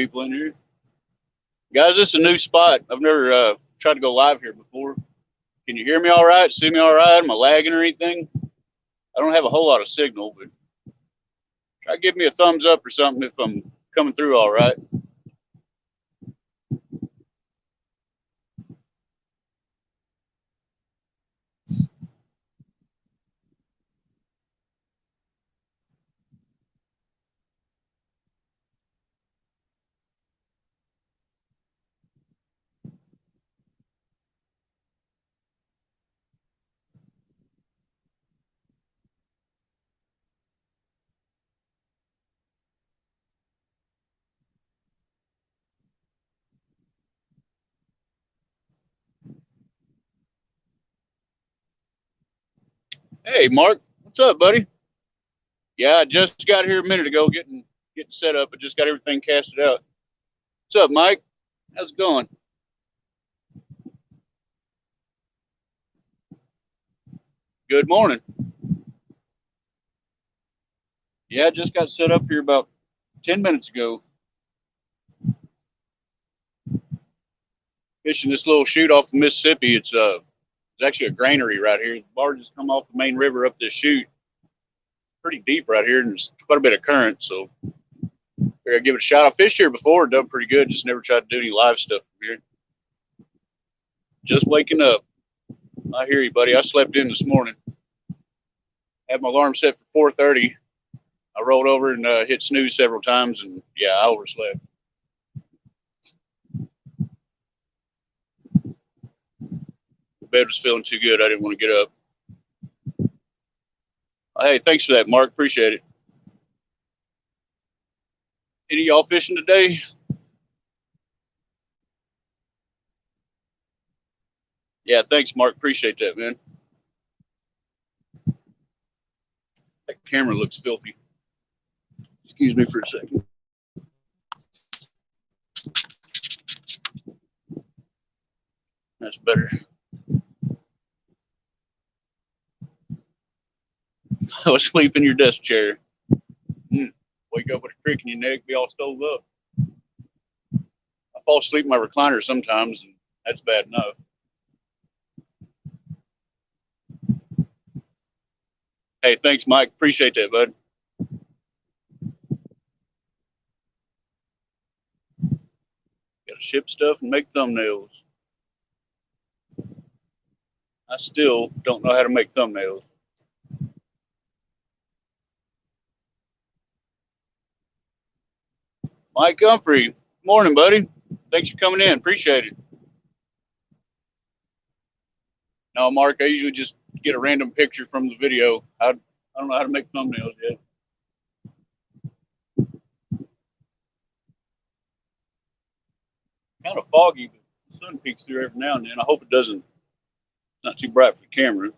people in here. Guys, this is a new spot. I've never tried to go live here before. Can you hear me all right? See me all right? Am I lagging or anything? I don't have a whole lot of signal, but try to give me a thumbs up or something if I'm coming through all right. Hey, Mark, what's up, buddy? Yeah, I just got here a minute ago getting set up. I just got everything casted out. What's up, Mike? How's it going? Good morning. Yeah, I just got set up here about 10 minutes ago. Fishing this little chute off the Mississippi. It's actually a granary right here. The barges come off the main river up this chute. Pretty deep right here, and there's quite a bit of current, so I give it a shot. I fished here before, done pretty good, just never tried to do any live stuff from here. Just waking up. I hear you, buddy. I slept in this morning. Had my alarm set for 4:30. I rolled over and hit snooze several times, and yeah, I overslept. The bed was feeling too good. I didn't want to get up. Hey, thanks for that, Mark. Appreciate it. Any of y'all fishing today? Yeah, thanks, Mark. Appreciate that, man. That camera looks filthy. Excuse me for a second. That's better. I was asleep in your desk chair. Wake up with a crick in your neck, be all stove up. I fall asleep in my recliner sometimes, and that's bad enough. Hey, thanks, Mike. Appreciate that, bud. Gotta ship stuff and make thumbnails. I still don't know how to make thumbnails. Mike Humphrey, morning, buddy. Thanks for coming in. Appreciate it. No, Mark, I usually just get a random picture from the video. I don't know how to make thumbnails yet. Kind of foggy, but the sun peeks through every now and then. I hope it doesn't. It's not too bright for the camera.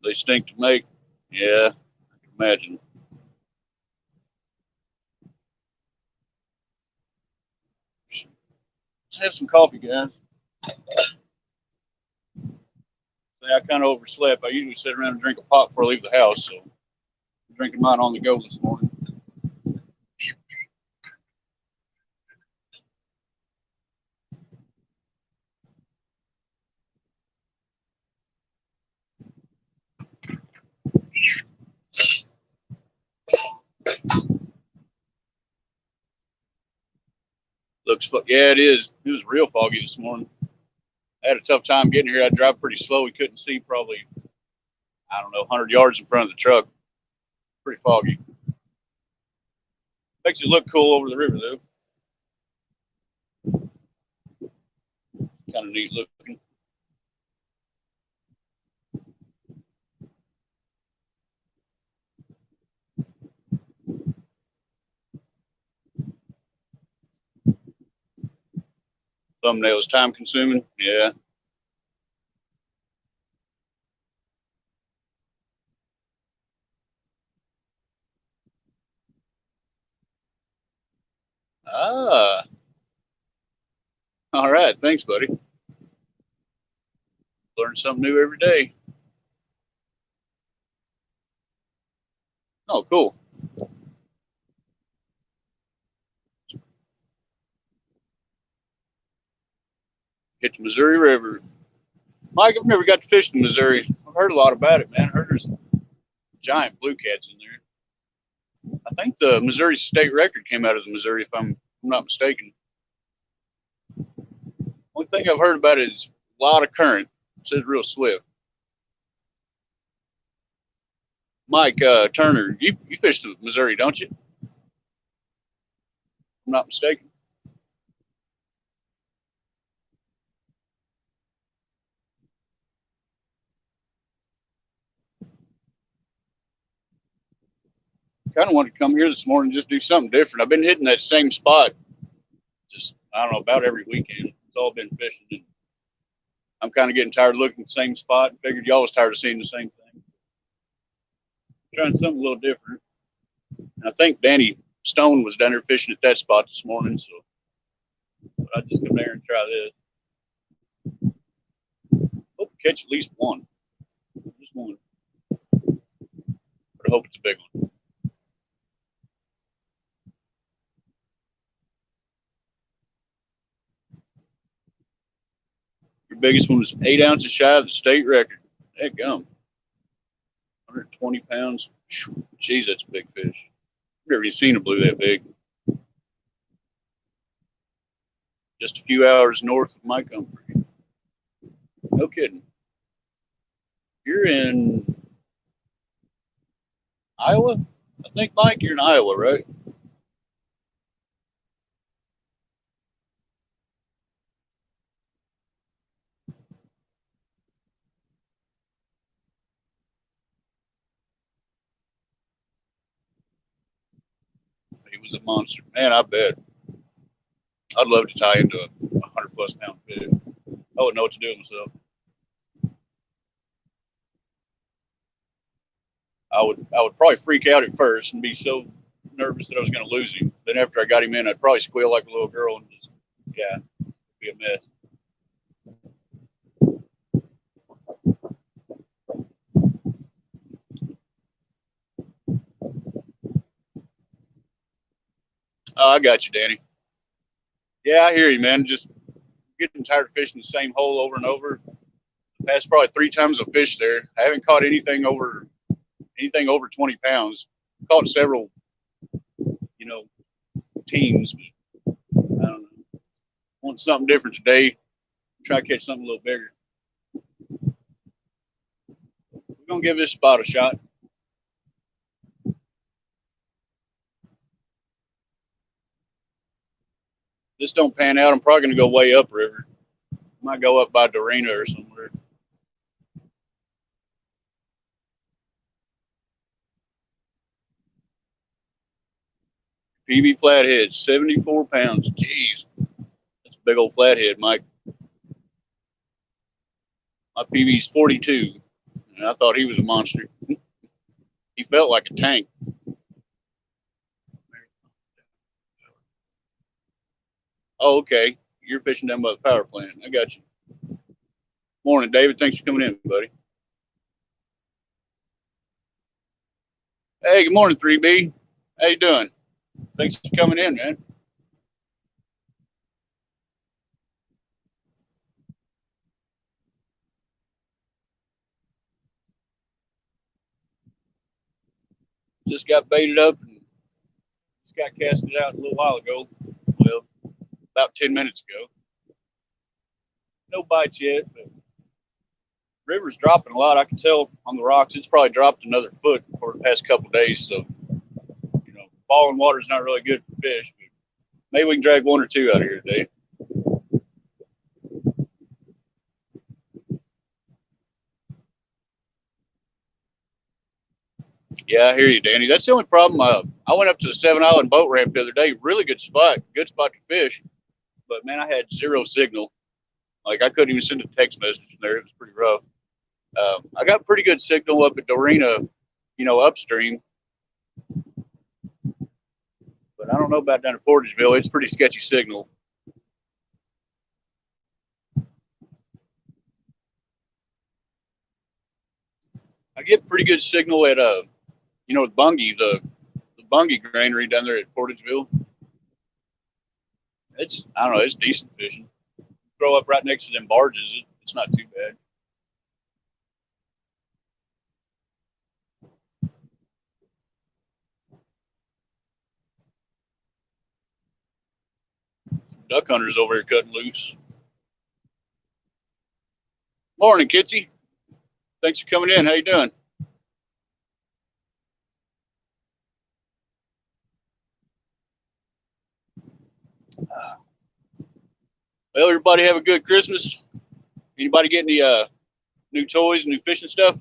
They stink to make. Yeah, I can imagine. Let's have some coffee, guys. I kind of overslept. I usually sit around and drink a pop before I leave the house, so I'm drinking mine on the go this morning. Yeah, it is. It was real foggy this morning. I had a tough time getting here. I drive pretty slow. We couldn't see probably, I don't know, 100 yards in front of the truck. Pretty foggy. Makes it look cool over the river, though. Kind of neat looking. Thumbnails time consuming. Yeah. Ah, all right. Thanks, buddy. Learn something new every day. Oh, cool. Hit the Missouri River. Mike, I've never got to fish in Missouri. I've heard a lot about it, man. I heard there's giant blue cats in there. I think the Missouri state record came out of the Missouri, if I'm not mistaken. Only thing I've heard about it is a lot of current. It says real swift. Mike Turner, you fish the Missouri, don't you? If I'm not mistaken. Kind of wanted to come here this morning and just do something different. I've been hitting that same spot, just I don't know, about every weekend. It's all been fishing, and I'm kind of getting tired of looking at the same spot. Figured y'all was tired of seeing the same thing. Trying something a little different. And I think Danny Stone was down there fishing at that spot this morning, so I'd just come there and try this. Hope to catch at least one. Just one. But I hope it's a big one. Your biggest one was 8 ounces shy of the state record. Heck gum. 120 pounds. Jeez, that's a big fish. I've never even seen a blue that big. Just a few hours north of my country. No kidding. You're in Iowa? I think, Mike, you're in Iowa, right? He was a monster. Man, I bet. I'd love to tie into a 100+ pound fish. I wouldn't know what to do with myself. I would probably freak out at first and be so nervous that I was going to lose him. Then after I got him in, I'd probably squeal like a little girl and just, yeah, be a mess. Oh, I got you, Danny. Yeah, I hear you, man. Just getting tired of fishing the same hole over and over. The past probably 3 times I fished there. I haven't caught anything over 20 pounds. Caught several, teams. But I don't know. Want something different today. Try to catch something a little bigger. We're gonna give this spot a shot. This don't pan out, I'm probably gonna go way upriver. Might go up by Dorena or somewhere. PB flathead, 74 pounds. Jeez, that's a big old flathead, Mike. My PB's 42, and I thought he was a monster. He felt like a tank. Oh, okay. You're fishing down by the power plant. I got you. Morning, David. Thanks for coming in, buddy. Hey, good morning, 3B. How you doing? Thanks for coming in, man. Just got baited up and just got casted out a little while ago. Well, about 10 minutes ago. No bites yet, but river's dropping a lot. I can tell on the rocks. It's probably dropped another foot for the past couple of days. So, falling water is not really good for fish. But maybe we can drag one or two out of here today. Yeah, I hear you, Danny. That's the only problem. I went up to the 7 Island boat ramp the other day. Really good spot to fish. But man, I had zero signal. Like I couldn't even send a text message from there. It was pretty rough. I got pretty good signal up at Dorena, upstream. But I don't know about down at Portageville. It's pretty sketchy signal. I get pretty good signal at you know, Bungie, the Bungie granary down there at Portageville. It's, I don't know, it's decent fishing. Throw up right next to them barges, it's not too bad. Duck hunters over here cutting loose. Morning, Kitsy. Thanks for coming in. How you doing? Well, everybody have a good Christmas. Anybody get any new toys, new fishing stuff?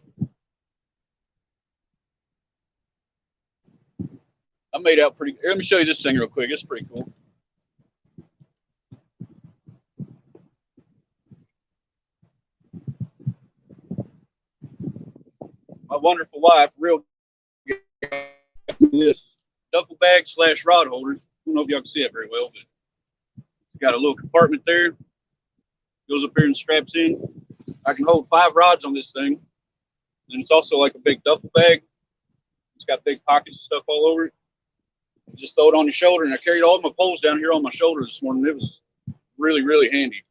I made out pretty. Here, let me show you this thing real quick. It's pretty cool. My wonderful wife, real this duffel bag / rod holder. I don't know if y'all can see it very well, but it's got a little compartment there. Goes up here and straps in. I can hold 5 rods on this thing. And it's also like a big duffel bag. It's got big pockets and stuff all over it. You just throw it on your shoulder, and I carried all my poles down here on my shoulder this morning. It was really, really handy.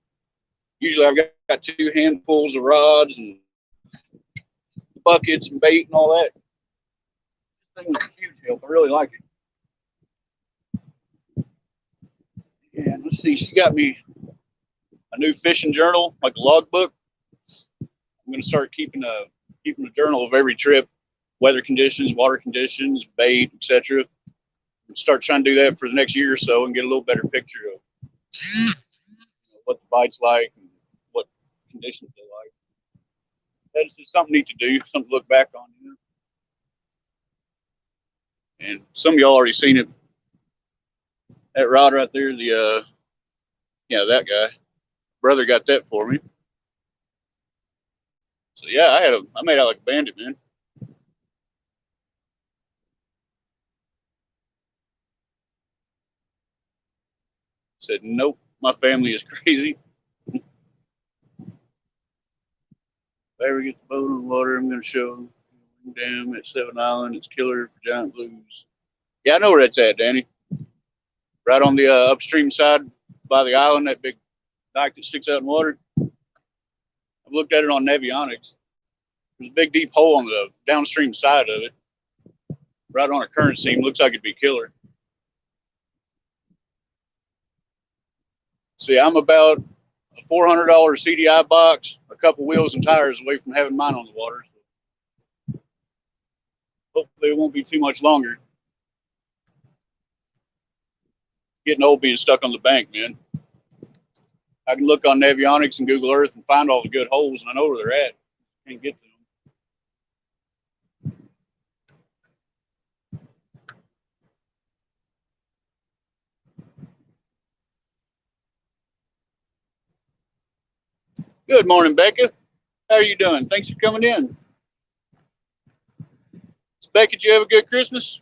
Usually I've got 2 handfuls of rods and buckets and bait and all that. This thing was a huge help. I really like it. Yeah, let's see. She got me a new fishing journal, like a logbook. I'm going to start keeping a journal of every trip, weather conditions, water conditions, bait, etc. Start trying to do that for the next year or so and get a little better picture of what the bite's like and what conditions they like. That's just something neat to do, something to look back on. You know? And some of y'all already seen it. That rod right there, the yeah, that guy. Brother got that for me. So yeah, I made out like a bandit, man. Said nope, my family is crazy. If I ever get the boat on the water, I'm gonna show them at 7 Island. It's killer for giant blues. Yeah, I know where that's at, Danny. Right on the upstream side by the island, that big dike that sticks out in water. I've looked at it on Navionics. There's a big deep hole on the downstream side of it. Right on a current seam. Looks like it'd be killer. See, I'm about a $400 CDI box, a couple wheels and tires away from having mine on the water. Hopefully it won't be too much longer. Getting old being stuck on the bank, man. I can look on Navionics and Google Earth and find all the good holes, and I know where they're at. Can't get to them. Good morning, Becca. How are you doing? Thanks for coming in. So, Becca, did you have a good Christmas?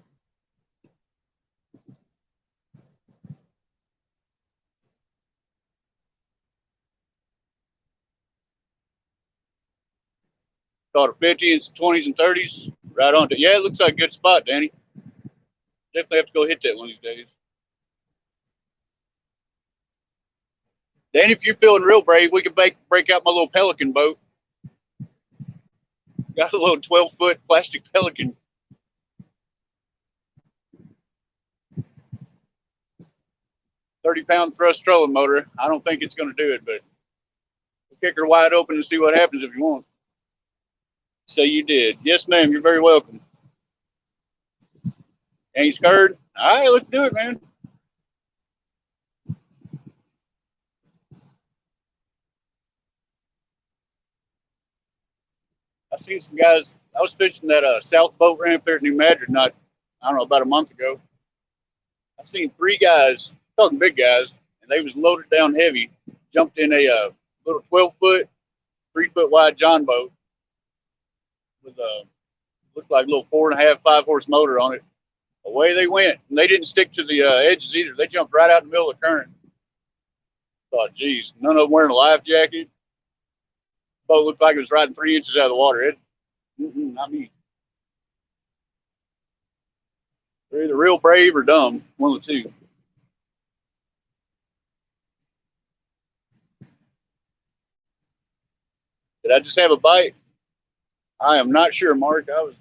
Caught a 50 and some 20s and 30s. Right on to, yeah, it looks like a good spot, Danny. Definitely have to go hit that one of these days. Danny, if you're feeling real brave, we can break out my little Pelican boat. Got a little 12-foot plastic Pelican. £30 thrust trolling motor. I don't think it's going to do it, but we'll kick her wide open and see what happens if you want. So you did. Yes, ma'am. You're very welcome. Ain't scared? All right, let's do it, man. I seen some guys. I was fishing that south boat ramp there at New Madrid, I don't know, about a month ago. I've seen 3 guys, talking big guys, and they was loaded down heavy, jumped in a little 12-foot, 3-foot wide John boat with a, looked like a little 4.5, 5-horse motor on it, Away they went. And they didn't stick to the edges either. They jumped right out in the middle of the current. Thought, geez, none of them wearing a life jacket. Boat looked like it was riding 3 inches out of the water. Not me. They're either real brave or dumb, one of the two. Did I just have a bite? I am not sure, Mark. I was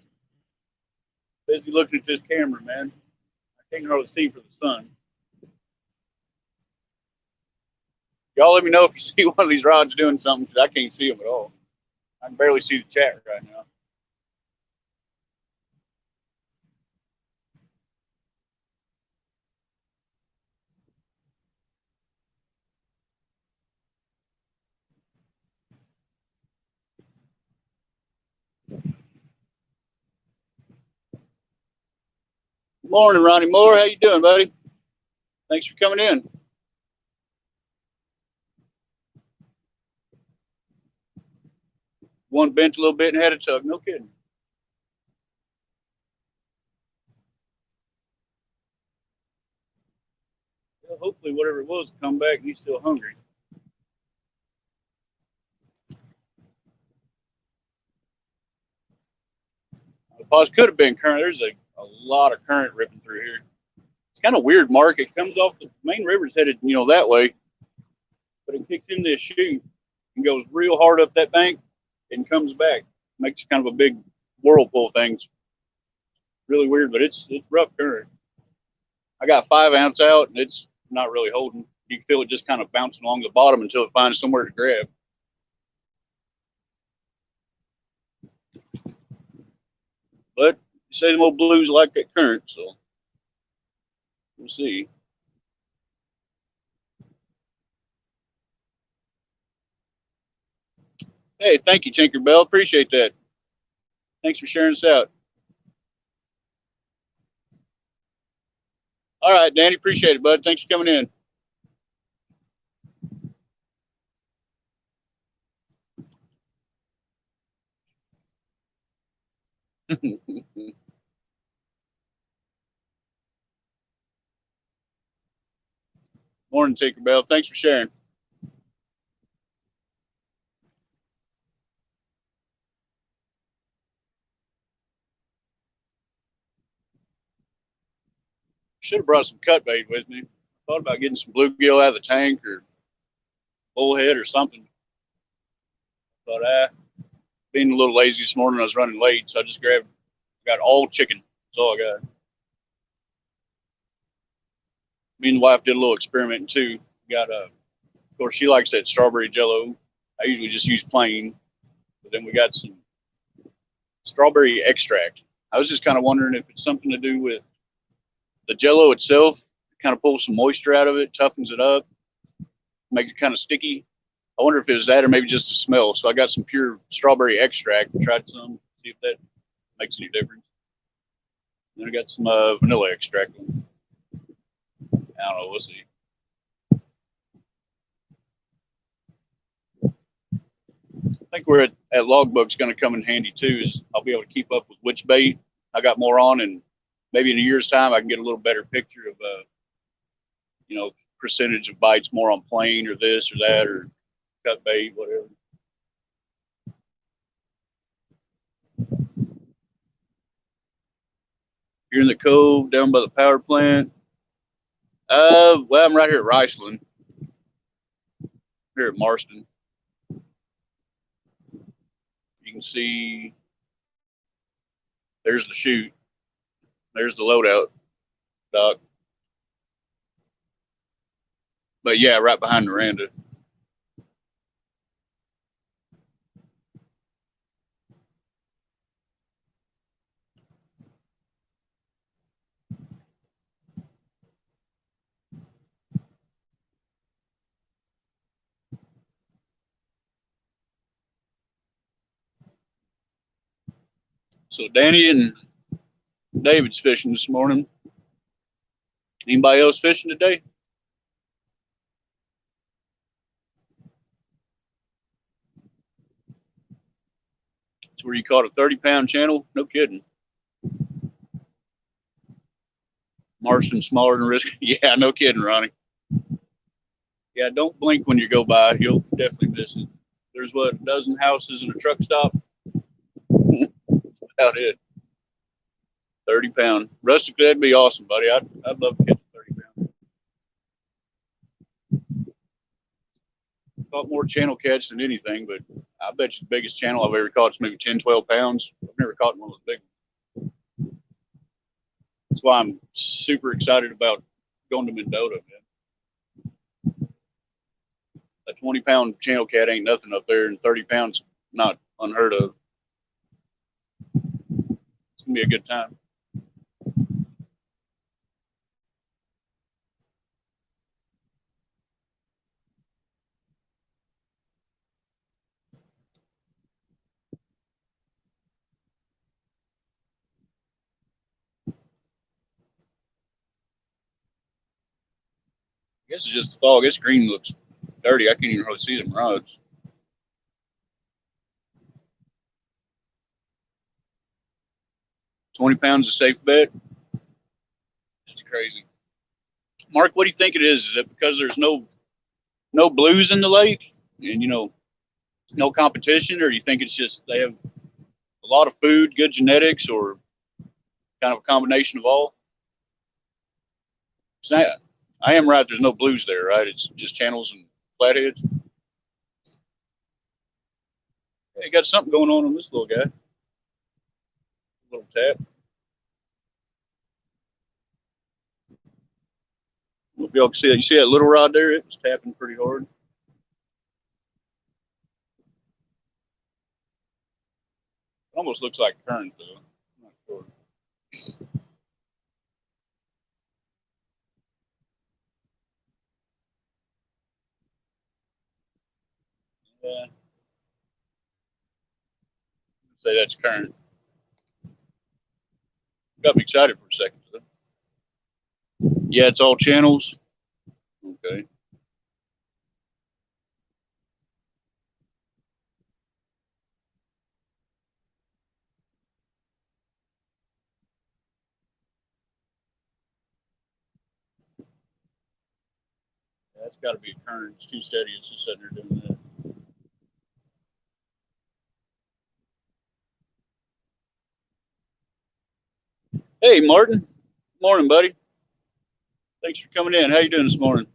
busy looking at this camera, man. I can't hardly see for the sun. Y'all let me know if you see one of these rods doing something, because I can't see them at all. I can barely see the chat right now. Good morning, Ronnie Moore. How you doing, buddy? Thanks for coming in. One bent a little bit and had a tug. No kidding. Well, hopefully whatever it was come back and he's still hungry. The pause could have been current. There's a lot of current ripping through here. It's kind of weird, Mark. It comes off the main river's headed, that way, but it kicks in this chute and goes real hard up that bank and comes back. Makes kind of a big whirlpool thing. Really weird, but it's rough current. I got 5 ounce out and it's not really holding. You can feel it just kind of bouncing along the bottom until it finds somewhere to grab. But you say them old blues like that current, so we'll see. Hey, thank you, Tinkerbell. Appreciate that. Thanks for sharing us out. All right, Danny, appreciate it, bud. Thanks for coming in. Morning, Tinkerbell. Thanks for sharing. Should have brought some cut bait with me. Thought about getting some bluegill out of the tank or bullhead or something. But being a little lazy this morning, I was running late, so I just got all chicken. That's all I got. Me and the wife did a little experimenting too. Got of course, she likes that strawberry jello. I usually just use plain, but then we got some strawberry extract. I was just kind of wondering if it's something to do with the jello itself. It kind of pulls some moisture out of it, toughens it up, makes it kind of sticky. I wonder if it was that or maybe just a smell. So I got some pure strawberry extract, tried some, see if that makes any difference. And then I got some vanilla extract. I don't know, we'll see. I think where at Logbook's going to come in handy too is I'll be able to keep up with which bait I got more on, and maybe in a year's time I can get a little better picture of percentage of bites more on plain or this or that or cut bait, whatever. You're in the cove down by the power plant. Well, I'm right here at Riceland, here at Marston. You can see there's the chute. There's the loadout dock. But yeah, right behind the Miranda. So Danny and David's fishing this morning. Anybody else fishing today? It's where you caught a 30-pound channel? No kidding. Marston smaller than Risky. Yeah, no kidding, Ronnie. Yeah, don't blink when you go by. You'll definitely miss it. There's what, a dozen houses and a truck stop. That's about it. 30 pound. Rustic, that'd be awesome, buddy. I'd love to catch a 30 pound. Caught more channel catch than anything, but I bet you the biggest channel I've ever caught is maybe 10, 12 pounds. I've never caught one of those big ones. That's why I'm super excited about going to Mendota, man. A 20 pound channel cat ain't nothing up there, and 30 pounds not unheard of. It's gonna be a good time. I guess it's just the fog. This green looks dirty. I can't even really see them rods. £20 a safe bet. That's crazy. Mark, what do you think it is? Is it because there's no blues in the lake and no competition, or do you think it's just they have a lot of food, good genetics, or kind of a combination of all? So I am right. There's no blues there, right? It's just channels and flatheads. Hey, got something going on this little guy. A little tap. I don't know if y'all can see that. You see that little rod there? It was tapping pretty hard. It almost looks like current, though. I'm not sure. Yeah. Say that's current. Got me excited for a second. Yeah, it's all channels. Okay. Yeah, that's got to be a current. It's too steady. It's just sitting there doing that. Hey, Martin. Morning, buddy. Thanks for coming in. How you doing this morning?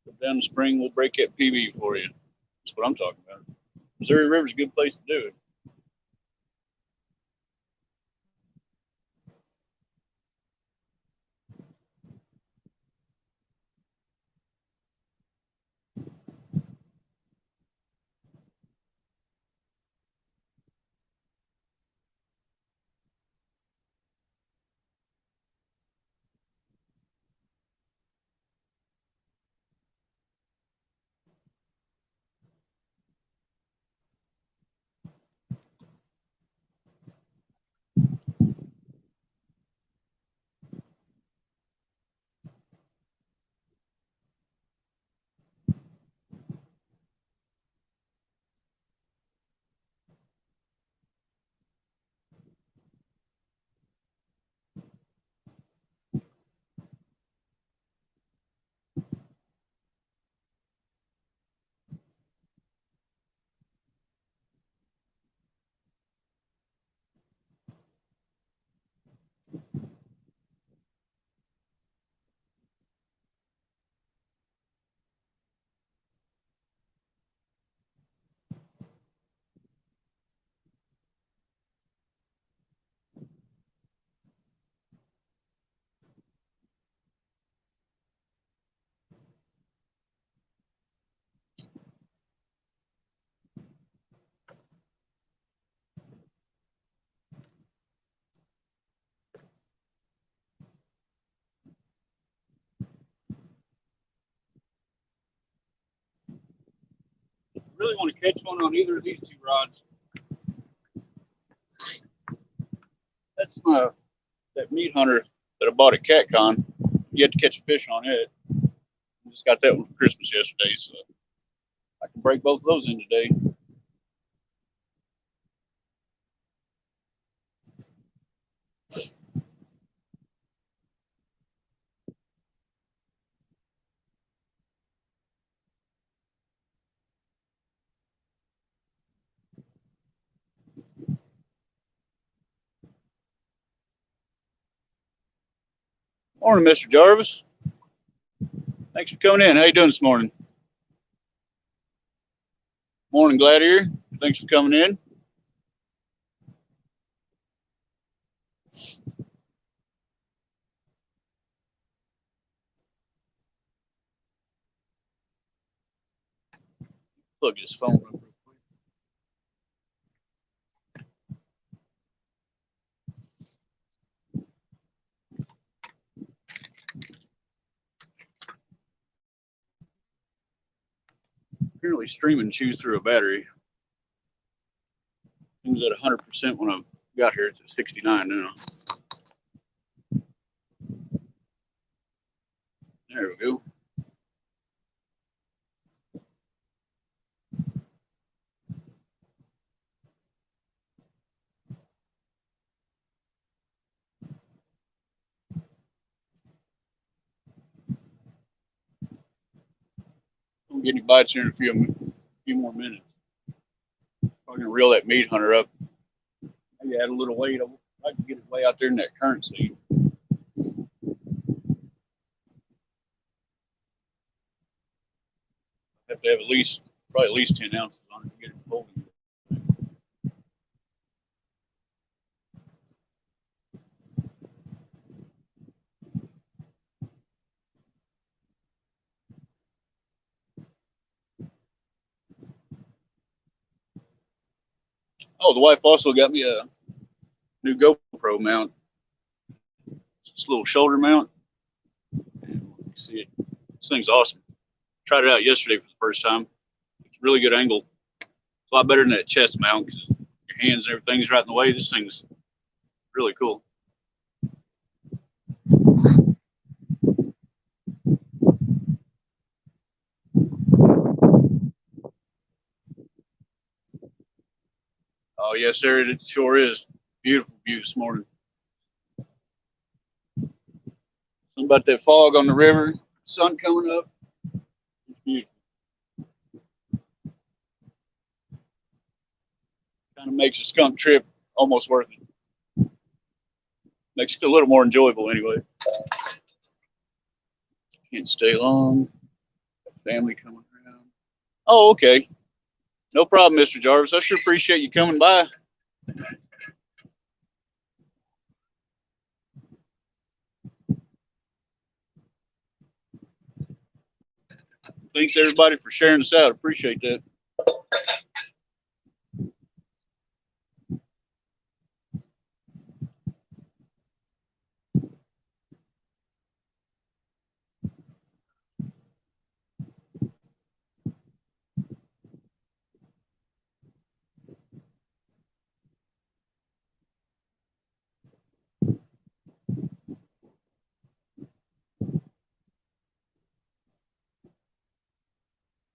Go down the spring, we'll break that PB for you. That's what I'm talking about. Missouri River's a good place to do it. Really want to catch one on either of these two rods. That's that meat hunter that I bought at CatCon. yet to catch a fish on it. I just got that one for Christmas yesterday, so I can break both of those in today. Morning, Mr. Jarvis. Thanks for coming in. How you doing this morning? Morning, Gladiator. Thanks for coming in. Plug his phone up real quick. Apparently streaming chews through a battery. It was at 100% when I got here. It's at 69 now. There we go. Don't get any bites here in a few more minutes. Probably gonna reel that meat hunter up. Maybe add a little weight. I can get it way out there in that current seed. Have to have probably at least 10 ounces on it to get it holding. Oh, the wife also got me a new GoPro mount. It's a little shoulder mount. And you see it. This thing's awesome. Tried it out yesterday for the first time. It's a really good angle. It's a lot better than that chest mount because your hands and everything's right in the way. This thing's really cool. Oh, yes, sir. It sure is. Beautiful view this morning. Something about that fog on the river, sun coming up. It's beautiful. Kind of makes a skunk trip almost worth it. Makes it a little more enjoyable anyway. Can't stay long. Family coming around. Oh, okay. No problem, Mr. Jarvis. I sure appreciate you coming by. Thanks everybody for sharing this out. Appreciate that.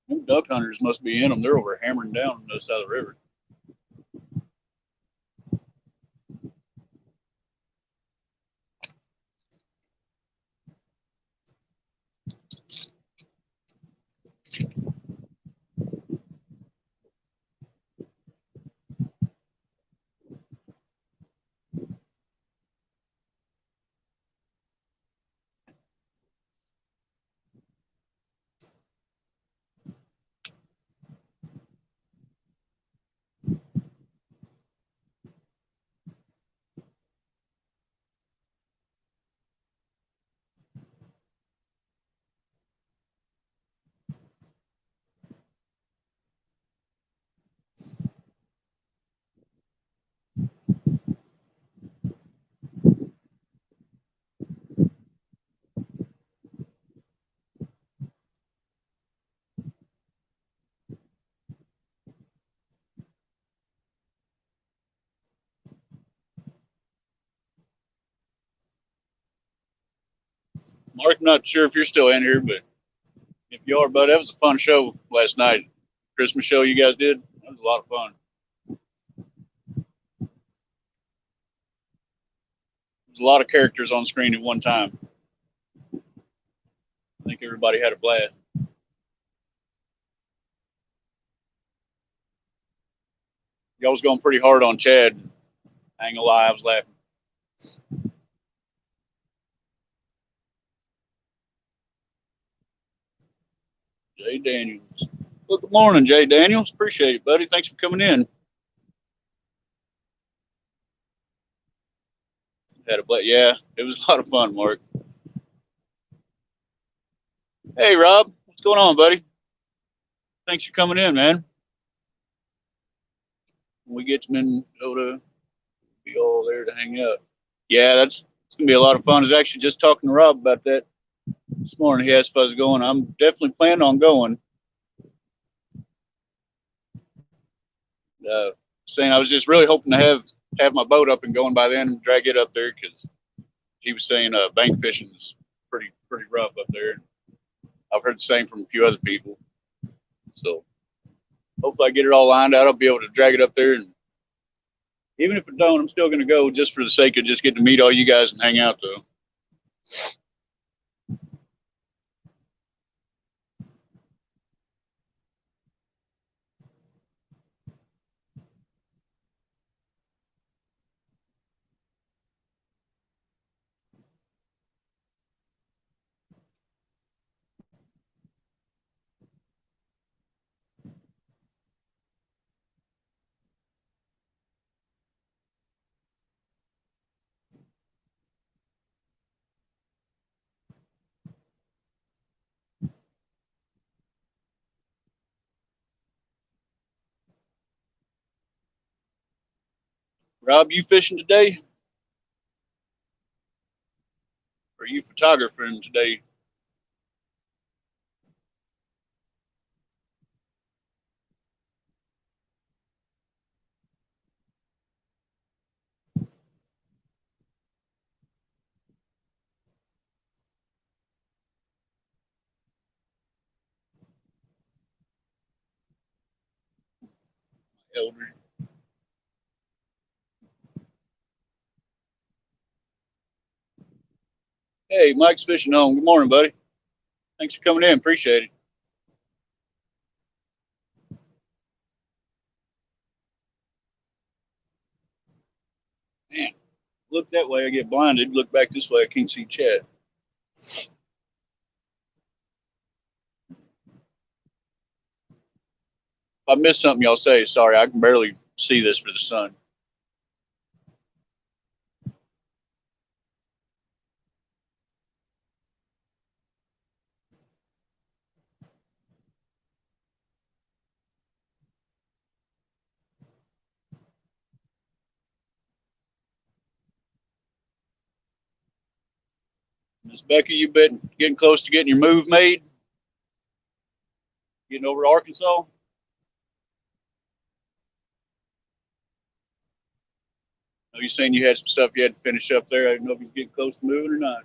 Them duck hunters must be in them. They're over hammering down on the other side of the river. Mark, I'm not sure if you're still in here, but if you are, bud, that was a fun show last night. Christmas show you guys did. That was a lot of fun. There's a lot of characters on screen at one time. I think everybody had a blast. Y'all was going pretty hard on Chad. I ain't gonna lie, I was laughing. Jay Daniels. Well, good morning, Jay Daniels. Appreciate it, buddy. Thanks for coming in. Had a blast. Yeah, it was a lot of fun, Mark. Hey, Rob. What's going on, buddy? Thanks for coming in, man. When we get to Minnesota, be all there to hang out. Yeah, it's gonna be a lot of fun. I was actually just talking to Rob about that this morning. He asked if I was going. I'm definitely planning on going. Saying I was just really hoping to have my boat up and going by then, and drag it up there because he was saying bank fishing is pretty rough up there. I've heard the same from a few other people. So hopefully I get it all lined out. I'll be able to drag it up there, and even if I don't, I'm still going to go just for the sake of just getting to meet all you guys and hang out, though. Rob, you fishing today? Or are you photographing today? Elder. Hey, Mike's fishing home. Good morning, buddy. Thanks for coming in. Appreciate it. Man, look that way, I get blinded. Look back this way, I can't see Chad. If I missed something, y'all say sorry. I can barely see this for the sun. Miss Becky, you been getting close to getting your move made? Getting over to Arkansas? Are you saying you had some stuff you had to finish up there? I didn't know if you was getting close to moving or not.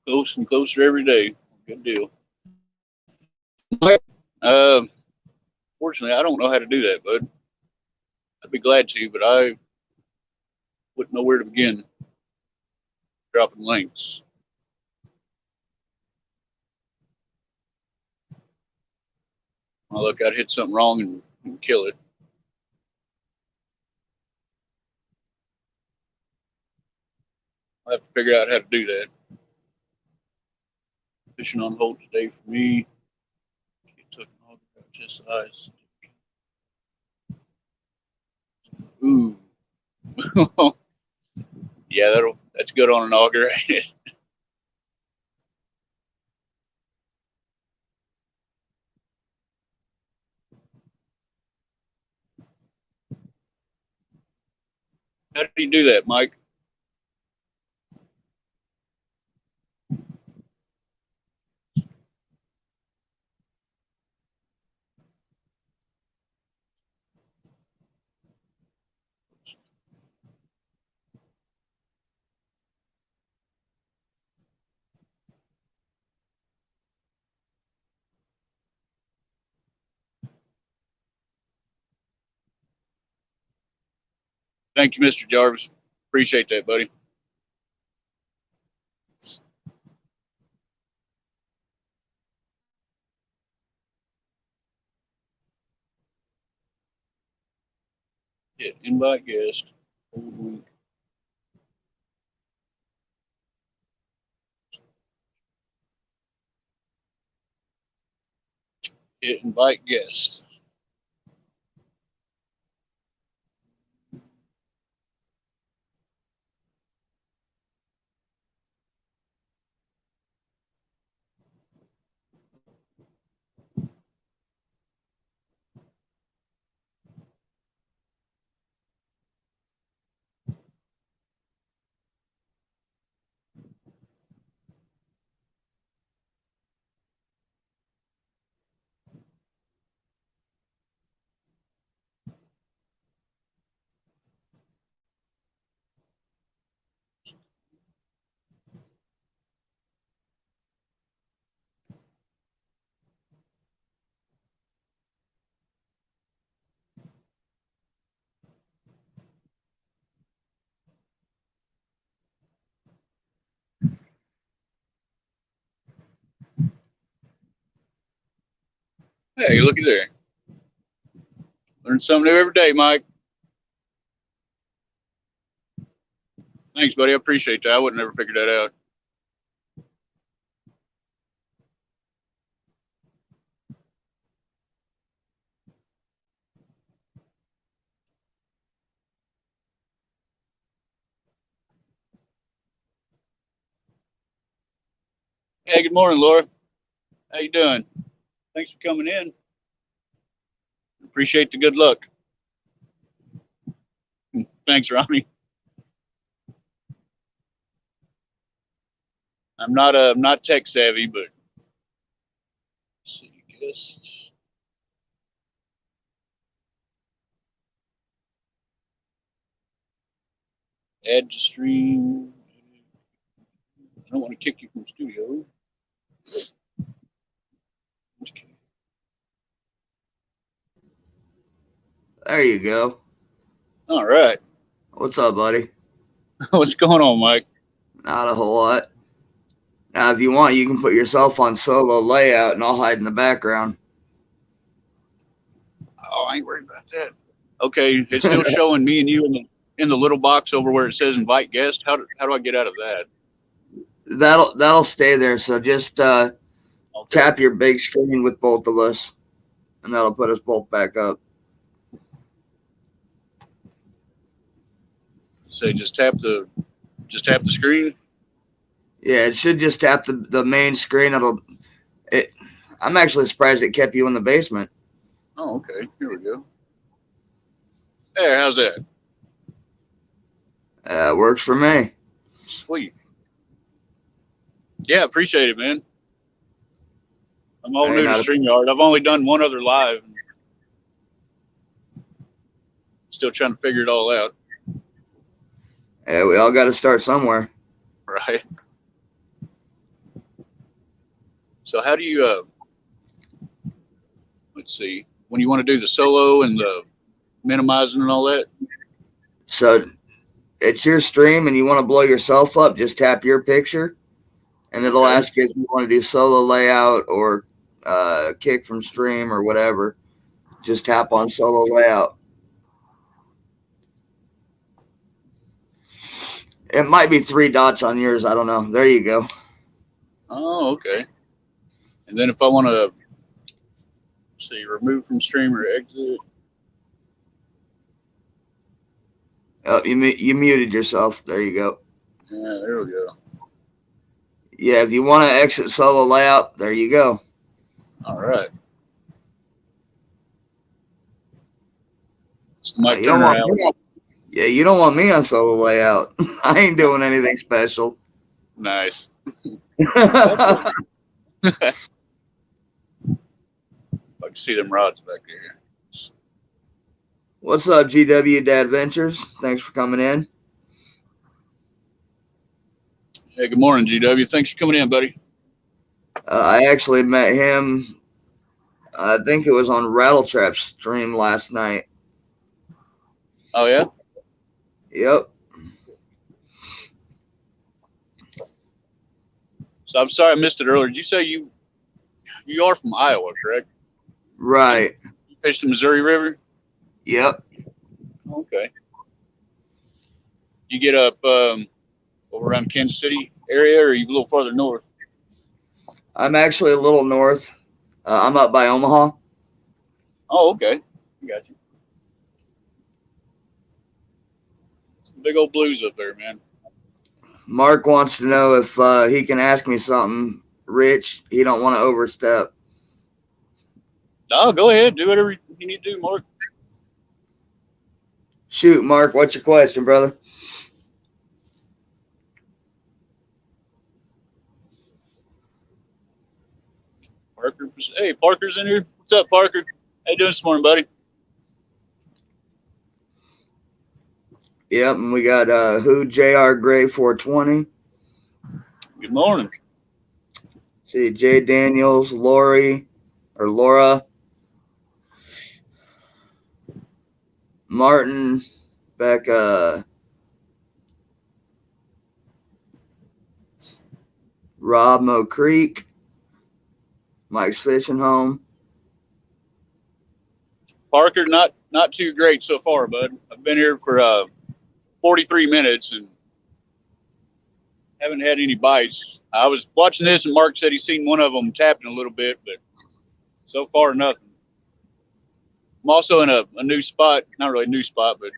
Closer and closer every day. Good deal. Uh, Fortunately, I don't know how to do that, bud. I'd be glad to, but I wouldn't know where to begin dropping links. Oh, look, I'd hit something wrong and kill it. I'll have to figure out how to do that. Fishing on hold today for me. It took just ice. Ooh. Yeah, that's good on an auger. How do you do that, Mike? Thank you, Mr. Jarvis. Appreciate that, buddy. Hit invite guest. Hit invite guest. Hey, looky there. Learn something new every day, Mike. Thanks, buddy. I appreciate that. I would never figured that out. Hey, good morning, Laura. How you doing? Thanks for coming in. Appreciate the good luck. Thanks, Ronnie. I'm not tech savvy, but let's see, guests. Add to stream. I don't want to kick you from studio. There you go. All right. What's up, buddy? What's going on, Mike? Not a whole lot. Now, if you want, you can put yourself on solo layout and I'll hide in the background. Oh, I ain't worried about that. Okay, it's still showing me and you in the little box over where it says invite guest. How do I get out of that? That'll stay there. So just tap your big screen with both of us, and that'll put us both back up. Say just tap the screen. Yeah, it should just tap the main screen. I'm actually surprised it kept you in the basement. Oh, okay. Here we go. There, how's that? Works for me. Sweet. Yeah, appreciate it, man. I'm all new to StreamYard. I've only done one other live. Still trying to figure it all out. Yeah, we all got to start somewhere. Right. So how do you, let's see, when you want to do the solo and the minimizing and all that? So it's your stream and you want to blow yourself up, just tap your picture and it'll ask you if you want to do solo layout or kick from stream or whatever. Just tap on solo layout. It might be 3 dots on yours. I don't know. There you go. Oh, okay. And then if I want to, see, remove from stream or exit. Oh, you muted yourself. There you go. Yeah, there we go. Yeah, if you want to exit solo layout, there you go. All right. So my turnaround. Yeah, you don't want me on solo layout. I ain't doing anything special. Nice. I can see them rods back there. What's up, GW Dad Ventures? Thanks for coming in. Hey, good morning, GW. Thanks for coming in, buddy. I actually met him, I think it was on Rattle Trap's stream last night. Oh, yeah? Yep. So I'm sorry I missed it earlier. Did you say you are from Iowa, correct? Right. You fished the Missouri River? Yep. Okay. You get up over around Kansas City area, or are you a little farther north? I'm actually a little north. I'm up by Omaha. Oh, okay. I got you. Some big old blues up there, man. Mark wants to know if he can ask me something. Rich, he don't want to overstep. No, go ahead. Do whatever you need to do, Mark. Shoot, Mark, what's your question, brother? Parker. Hey, Parker's in here. What's up, Parker? How you doing this morning, buddy? Yep, and we got who JR Gray 420. Good morning. See Jay Daniels, Laura, Martin, Becca, Rob Mo Creek, Mike's Fishing Home. Parker, not too great so far, bud. I've been here for 43 minutes and haven't had any bites. I was watching this, and Mark said he's seen one of them tapping a little bit, but so far nothing. I'm also in a new spot, not really a new spot, but I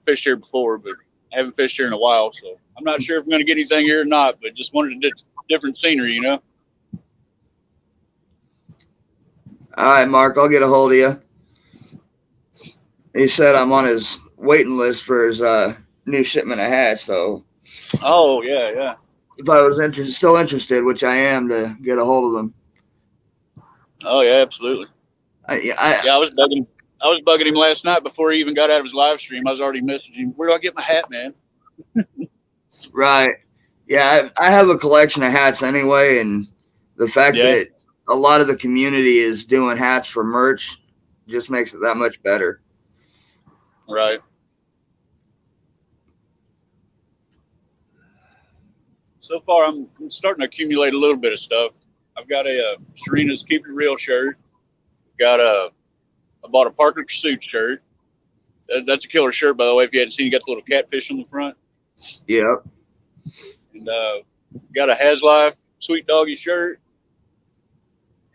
fished here before, but I haven't fished here in a while, so I'm not sure if I'm going to get anything here or not, but just wanted different scenery, you know? All right, Mark, I'll get a hold of you. He said I'm on his waiting list for his new shipment of hats, so. Oh, yeah. If I was still interested, which I am, to get a hold of them. Oh, yeah, absolutely. I was bugging him last night before he even got out of his live stream. I was already messaging him, where do I get my hat, man? Right. Yeah, I have a collection of hats anyway, and the fact that a lot of the community is doing hats for merch just makes it that much better. Right. So far, I'm starting to accumulate a little bit of stuff. I've got a Serena's Keep It Real shirt. I bought a Parker Pursuit shirt. That's a killer shirt, by the way. If you hadn't seen, you got the little catfish on the front. Yep. And got a Has Life Sweet Doggy shirt.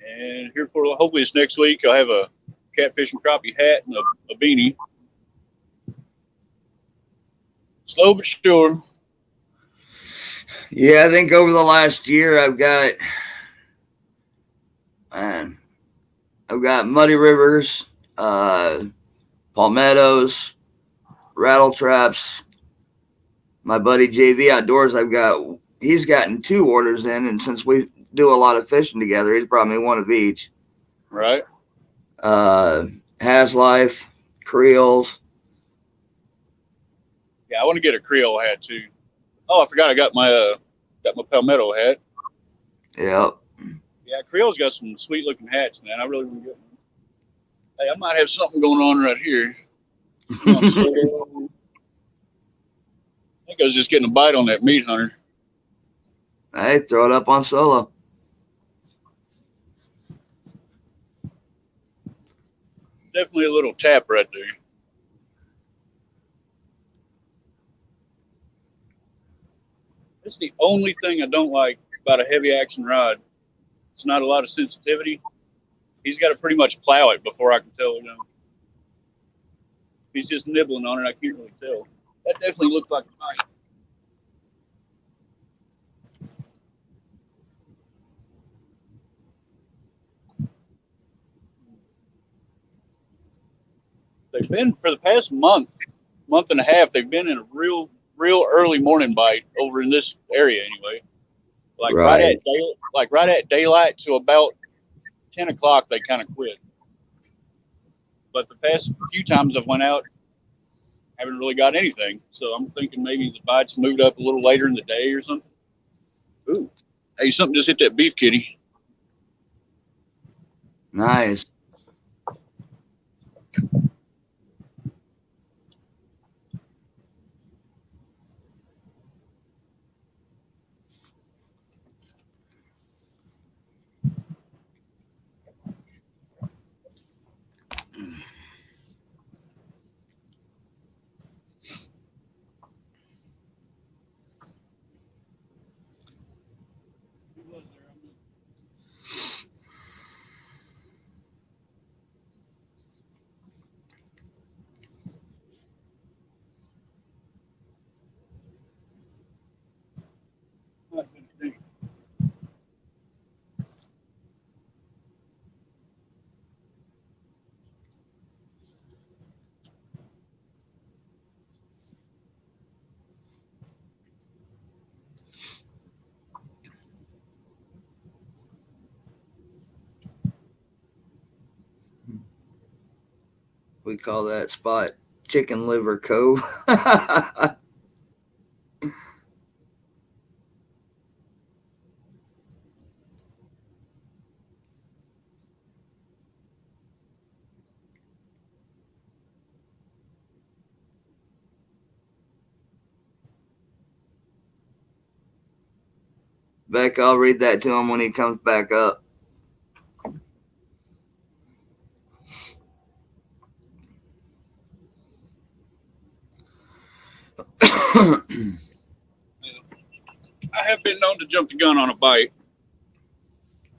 And here for hopefully this next week, I'll have a catfish and crappie hat and a beanie. Slow but sure. Yeah, I think over the last year I've got Muddy Rivers, Palmettos, Rattle Traps. My buddy JV Outdoors, he's gotten 2 orders in, and since we do a lot of fishing together, he's brought me one of each. Right. Has Life, Creoles. Yeah, I want to get a Creole hat too. Oh, I forgot I got my Palmetto hat. Yep. Yeah, Creole's got some sweet looking hats, man. I really want to get one. Hey, I might have something going on right here. I think I was just getting a bite on that meat hunter. Hey, throw it up on solo. Definitely a little tap right there. That's the only thing I don't like about a heavy action rod. It's not a lot of sensitivity. He's got to pretty much plow it before I can tell, you know. If he's just nibbling on it, I can't really tell. That definitely looks like a bite. They've been, for the past month, month and a half, they've been in a real early morning bite over in this area anyway. Like Right. right at daylight to about 10 o'clock, they kind of quit. But the past few times I've went out, haven't really got anything. So I'm thinking maybe the bites moved up a little later in the day or something. Ooh, hey, something just hit that beef kitty. Nice. We call that spot Chicken Liver Cove. Beck, I'll read that to him when he comes back up. I have been known to jump the gun on a bite.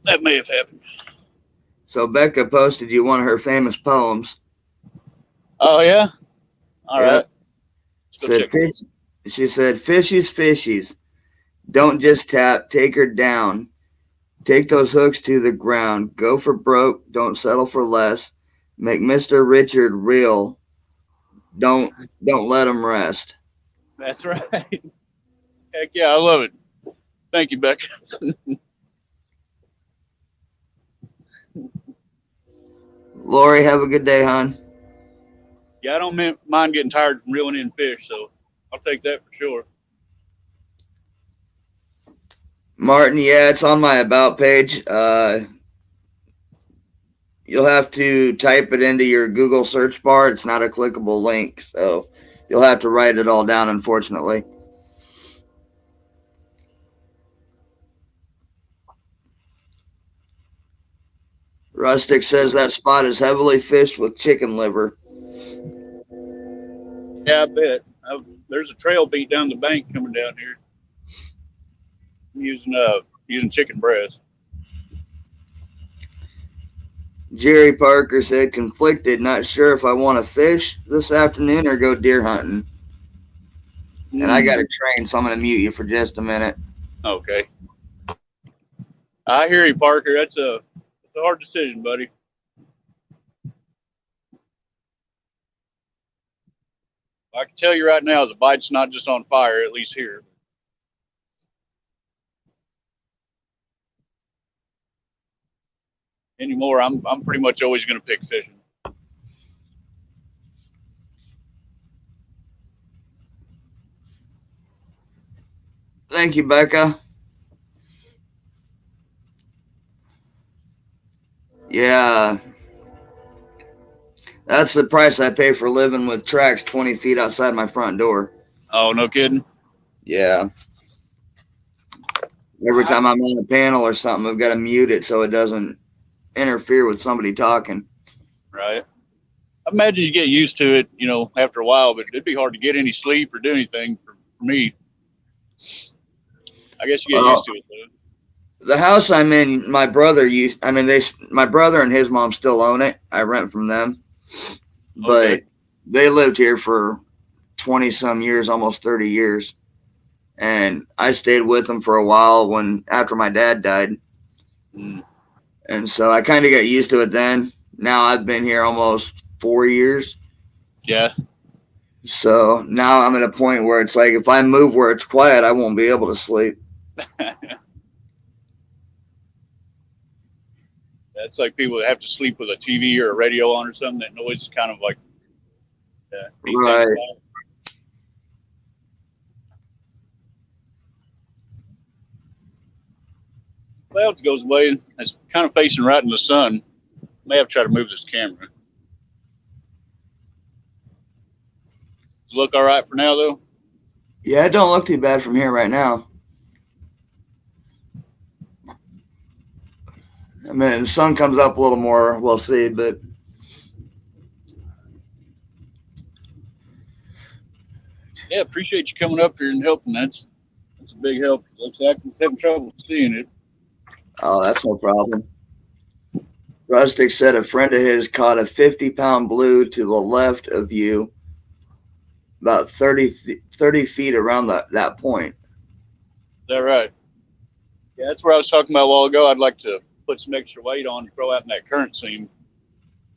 That may have happened. So Becca posted you one of her famous poems. Oh yeah. All right. Said fish. She said, "Fishies, fishies, don't just tap. Take her down. Take those hooks to the ground. Go for broke. Don't settle for less. Make Mr. Richard real. Don't let him rest." That's right. Heck yeah, I love it. Thank you, Beck. Lori, have a good day, hon. Yeah, I don't mind getting tired from reeling in fish, so I'll take that for sure. Martin, yeah, it's on my about page. You'll have to type it into your Google search bar. It's not a clickable link, so you'll have to write it all down, unfortunately. Rustic says that spot is heavily fished with chicken liver. Yeah, I bet. There's a trail beat down the bank coming down here. I'm using chicken breast. Jerry Parker said, conflicted, not sure if I want to fish this afternoon or go deer hunting. And I got to train, so I'm going to mute you for just a minute. Okay. I hear you, Parker. It's a hard decision, buddy. I can tell you right now, the bite's not just on fire, at least here. Anymore, I'm pretty much always going to pick fishing. Thank you, Becca. Yeah. That's the price I pay for living with tracks 20 feet outside my front door. Oh, no kidding? Yeah. Every time I'm on a panel or something, I've got to mute it so it doesn't interfere with somebody talking. Right. I imagine you get used to it, after a while, but it'd be hard to get any sleep or do anything for me. I guess you get used to it, though. The house I'm in, my brother and his mom still own it. I rent from them. But they lived here for 20 some years, almost 30 years. And I stayed with them for a while after my dad died. And so I kind of got used to it then. Now I've been here almost 4 years. Yeah. So now I'm at a point where it's like if I move where it's quiet, I won't be able to sleep. That's like people that have to sleep with a TV or a radio on or something. That noise is kind of like beats things Right. out. Clouds goes away. It's kind of facing right in the sun. May have to try to move this camera. Does it look all right for now, though? Yeah, it don't look too bad from here right now. I mean, the sun comes up a little more, we'll see, but Yeah, appreciate you coming up here and helping. That's a big help. Looks like I was having trouble seeing it. oh, that's no problem. Rustic said a friend of his caught a 50-pound blue to the left of you, about 30 feet around that point. Is that right? Yeah, that's where I was talking about a while ago. I'd like to put some extra weight on to throw out in that current seam.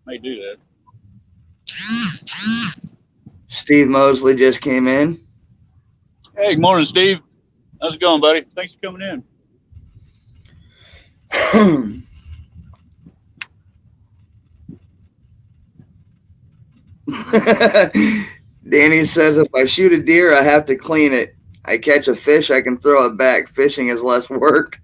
May do that. Steve Mosley just came in. Hey, good morning, Steve. How's it going, buddy? Thanks for coming in. Danny says if I shoot a deer, I have to clean it. I catch a fish, I can throw it back. Fishing is less work.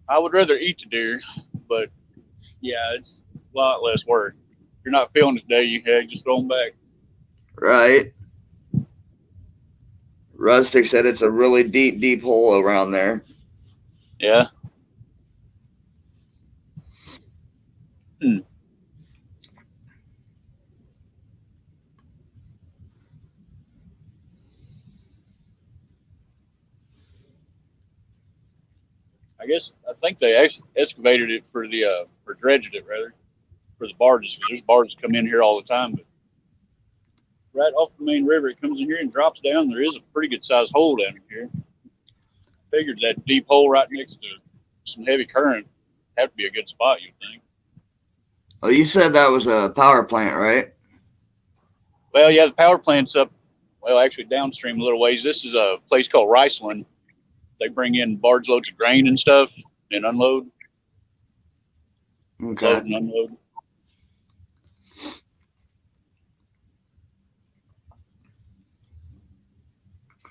I would rather eat the deer, but yeah, it's a lot less work. If you're not feeling it today, you just throw them back. Right. Rustic said it's a really deep hole around there. Yeah. I think they actually excavated it for or dredged it rather, for the barges, because there's barges come in here all the time. But right off the main river, it comes in here and drops down. There is a pretty good sized hole down here. Figured that deep hole right next to some heavy current have to be a good spot, you'd think. Oh, you said that was a power plant, right? Well, yeah, the power plant's up, well, actually downstream a little ways. This is a place called Riceland. They bring in barge loads of grain and stuff and unload. Okay. Load and unload.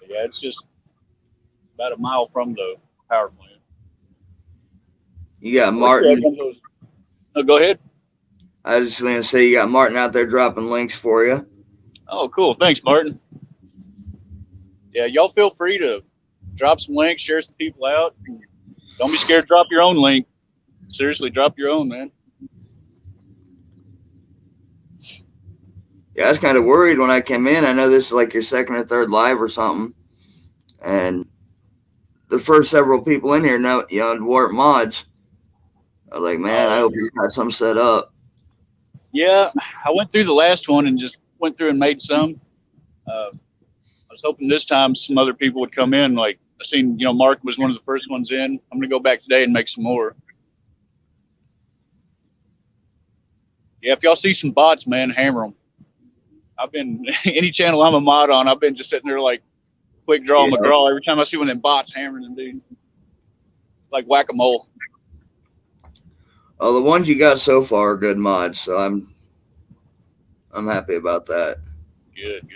Yeah, it's just about a mile from the power plant. You got Martin. No, go ahead. I was just going to say you got Martin out there dropping links for you. Oh, cool. Thanks, Martin. Yeah, y'all feel free to drop some links, share some people out. Don't be scared to drop your own link. Seriously, drop your own, man. Yeah, I was kind of worried when I came in. I know this is like your second or third live or something. And the first several people in here weren't mods. I was like, man, I hope you got some set up. Yeah, I went through the last one and just went through and made some. I was hoping this time some other people would come in. Like I seen, Mark was one of the first ones in. I'm gonna go back today and make some more. Yeah, if y'all see some bots, man, hammer them. I've been any channel I'm a mod on. I've been just sitting there like quick draw McGraw every time I see one of them bots hammering them dudes, like whack-a-mole. Oh, the ones you got so far are good mods, so I'm happy about that. Good.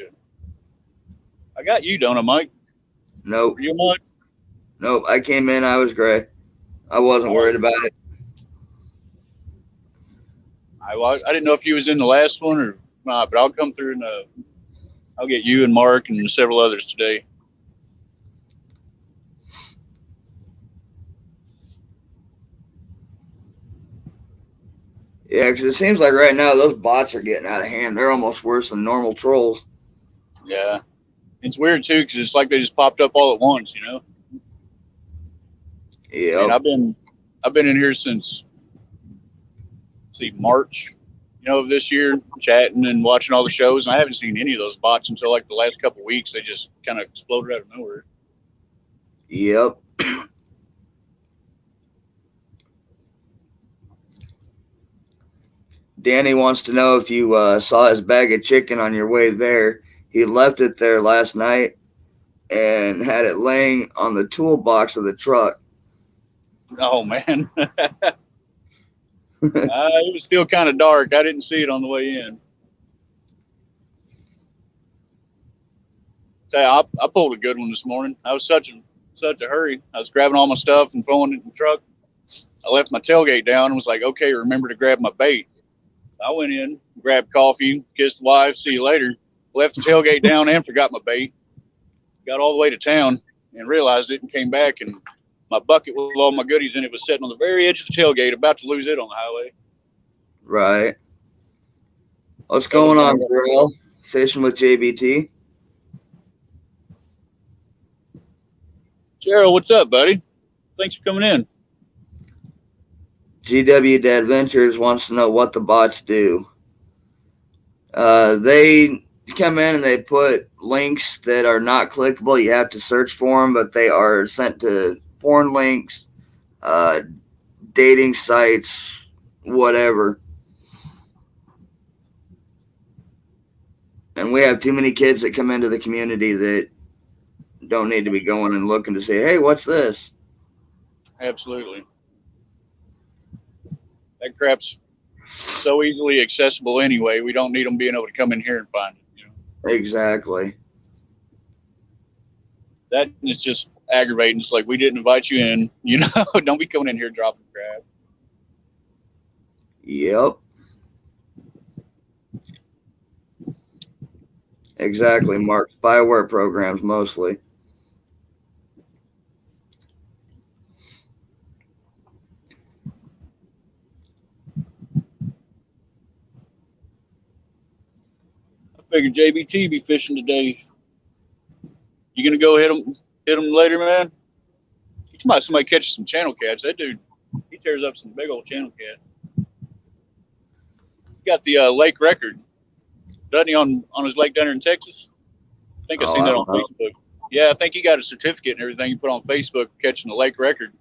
I got you, don't I, Mike? Nope. Are you a mod? Nope. I came in, I was gray. I wasn't worried about it. I didn't know if you was in the last one or not, but I'll come through and I'll get you and Mark and several others today. Yeah, because it seems like right now those bots are getting out of hand. They're almost worse than normal trolls. Yeah. It's weird, too, because it's like they just popped up all at once, Yeah. I mean, I've been in here since, March, of this year, chatting and watching all the shows, and I haven't seen any of those bots until like the last couple of weeks. They just kind of exploded out of nowhere. Yep. Danny wants to know if you saw his bag of chicken on your way there. He left it there last night and had it laying on the toolbox of the truck. Oh man. It was still kind of dark. I didn't see it on the way in. I pulled a good one this morning. I was such a hurry. I was grabbing all my stuff and throwing it in the truck. I left my tailgate down and was like, okay, remember to grab my bait. I went in, grabbed coffee, kissed the wife, see you later. Left the tailgate down and forgot my bait. Got all the way to town and realized it and came back, and my bucket with all my goodies in it was sitting on the very edge of the tailgate, about to lose it on the highway. Right. What's going on, Terrell? Fishing with JBT? Gerald, what's up, buddy? Thanks for coming in. GW Adventures wants to know what the bots do. They come in and they put links that are not clickable. You have to search for them, but they are sent to porn links, dating sites, whatever. And we have too many kids that come into the community that don't need to be going and looking to say, hey, what's this? Absolutely. That crap's so easily accessible anyway. We don't need them being able to come in here and find it. You know? Exactly. That is just aggravating. It's like, we didn't invite you in. You know, don't be coming in here dropping crap. Yep. Exactly, Mark. Spyware programs mostly. I figured JBT be fishing today. You gonna go hit him later, man? You might somebody catch some channel cats. That dude, he tears up some big old channel cat. He got the lake record, doesn't he, on his lake down there in Texas? I think I seen that on Facebook. Yeah, I think he got a certificate and everything he put on Facebook catching the lake record.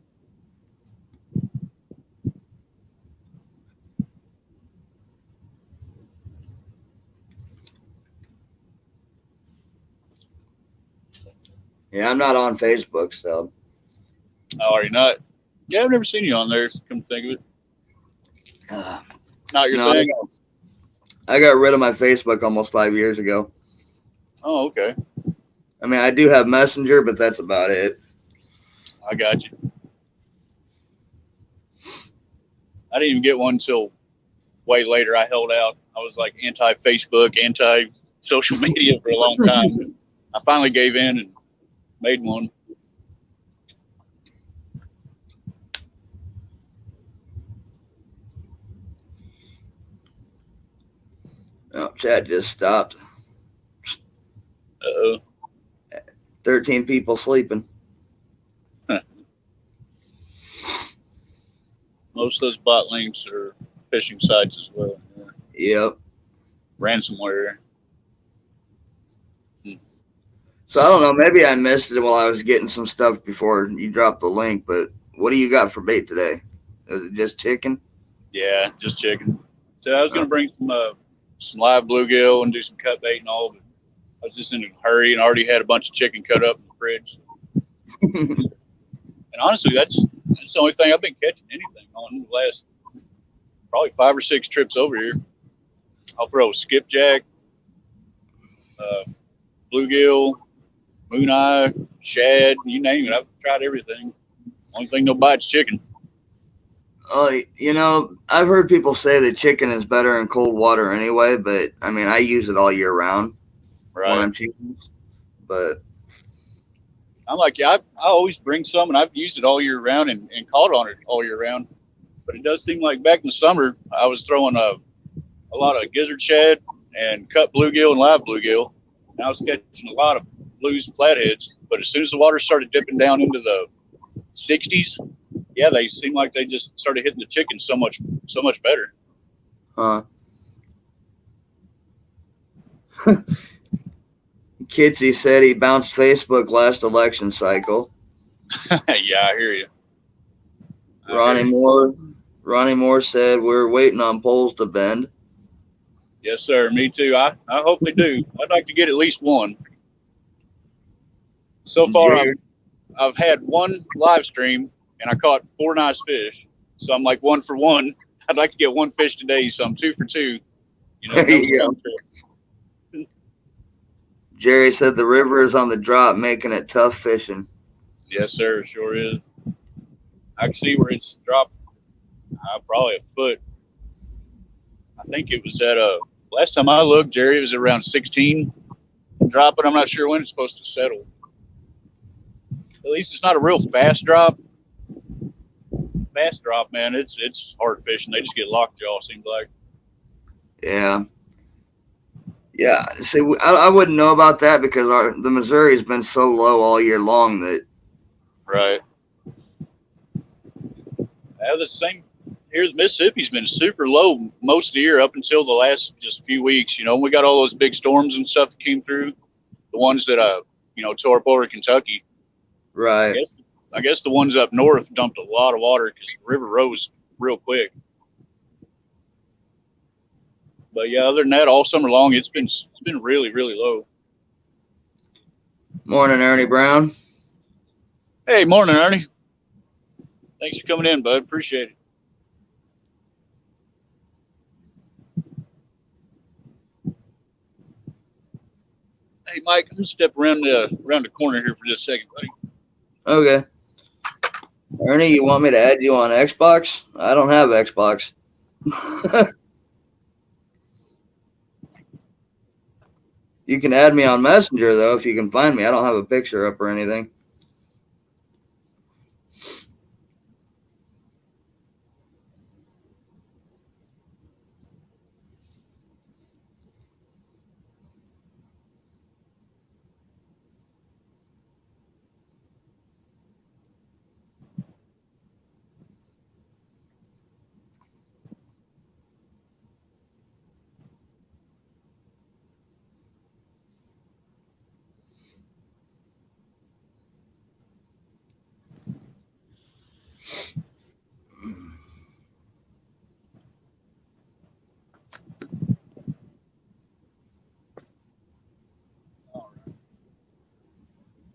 Yeah, I'm not on Facebook, so. Oh, are you not? Yeah, I've never seen you on there, come to think of it. Not your thing? I got rid of my Facebook almost 5 years ago. Oh, okay. I mean, I do have Messenger, but that's about it. I got you. I didn't even get one until way later. I held out. I was like anti-Facebook, anti-social media for a long time. I finally gave in and made one. Oh, chat just stopped. 13 people sleeping. Huh. Most of those bot links are phishing sites as well. Yeah. Yep. Ransomware. So I don't know. Maybe I missed it while I was getting some stuff before you dropped the link. But what do you got for bait today? Is it just chicken? Yeah, just chicken. So I was gonna bring some live bluegill and do some cut bait and all, but I was just in a hurry and already had a bunch of chicken cut up in the fridge. And honestly, that's the only thing I've been catching anything on the last probably 5 or 6 trips over here. I'll throw skipjack, bluegill, moon eye, shad, you name it. I've tried everything. Only thing no bites chicken. Oh, you know, I've heard people say that chicken is better in cold water anyway, but I mean, I use it all year round when I'm cheating. But I'm like, yeah, I always bring some, and I've used it all year round and caught on it all year round. But it does seem like back in the summer, I was throwing a lot of gizzard shad and cut bluegill and live bluegill. And I was catching a lot of blues and flatheads. But as soon as the water started dipping down into the 60s, yeah, they seemed like they just started hitting the chicken so much better. Huh. Kitsy said he bounced Facebook last election cycle. Yeah, I hear you. Ronnie Moore said we're waiting on poles to bend. Yes, sir. Me too. I hope they do. I'd like to get at least one. So far, I've had one live stream and I caught 4 nice fish. So I'm like 1 for 1. I'd like to get 1 fish today, so I'm 2 for 2. You know, Yeah. Jerry said the river is on the drop, making it tough fishing. Yes, sir. It sure is. I can see where it's dropped probably a foot. I think it was at last time I looked, Jerry, it was around 16 dropping. I'm not sure when it's supposed to settle. At least it's not a real fast drop. Fast drop, man, it's hard fishing. They just get lockjaw, seems like. Yeah. Yeah. See, I wouldn't know about that because the Missouri has been so low all year long that. Right. The same. Here's Mississippi's been super low most of the year up until the last just few weeks. You know, we got all those big storms and stuff that came through. The ones that tore up over Kentucky. Right. I guess the ones up north dumped a lot of water because the river rose real quick. But yeah, other than that, all summer long, it's been really, really low. Morning, Ernie Brown. Hey, morning, Ernie. Thanks for coming in, bud. Appreciate it. Hey, Mike, I'm gonna step around the corner here for just a second, buddy. Okay. Ernie, you want me to add you on Xbox? I don't have Xbox. You can add me on Messenger, though, if you can find me. I don't have a picture up or anything.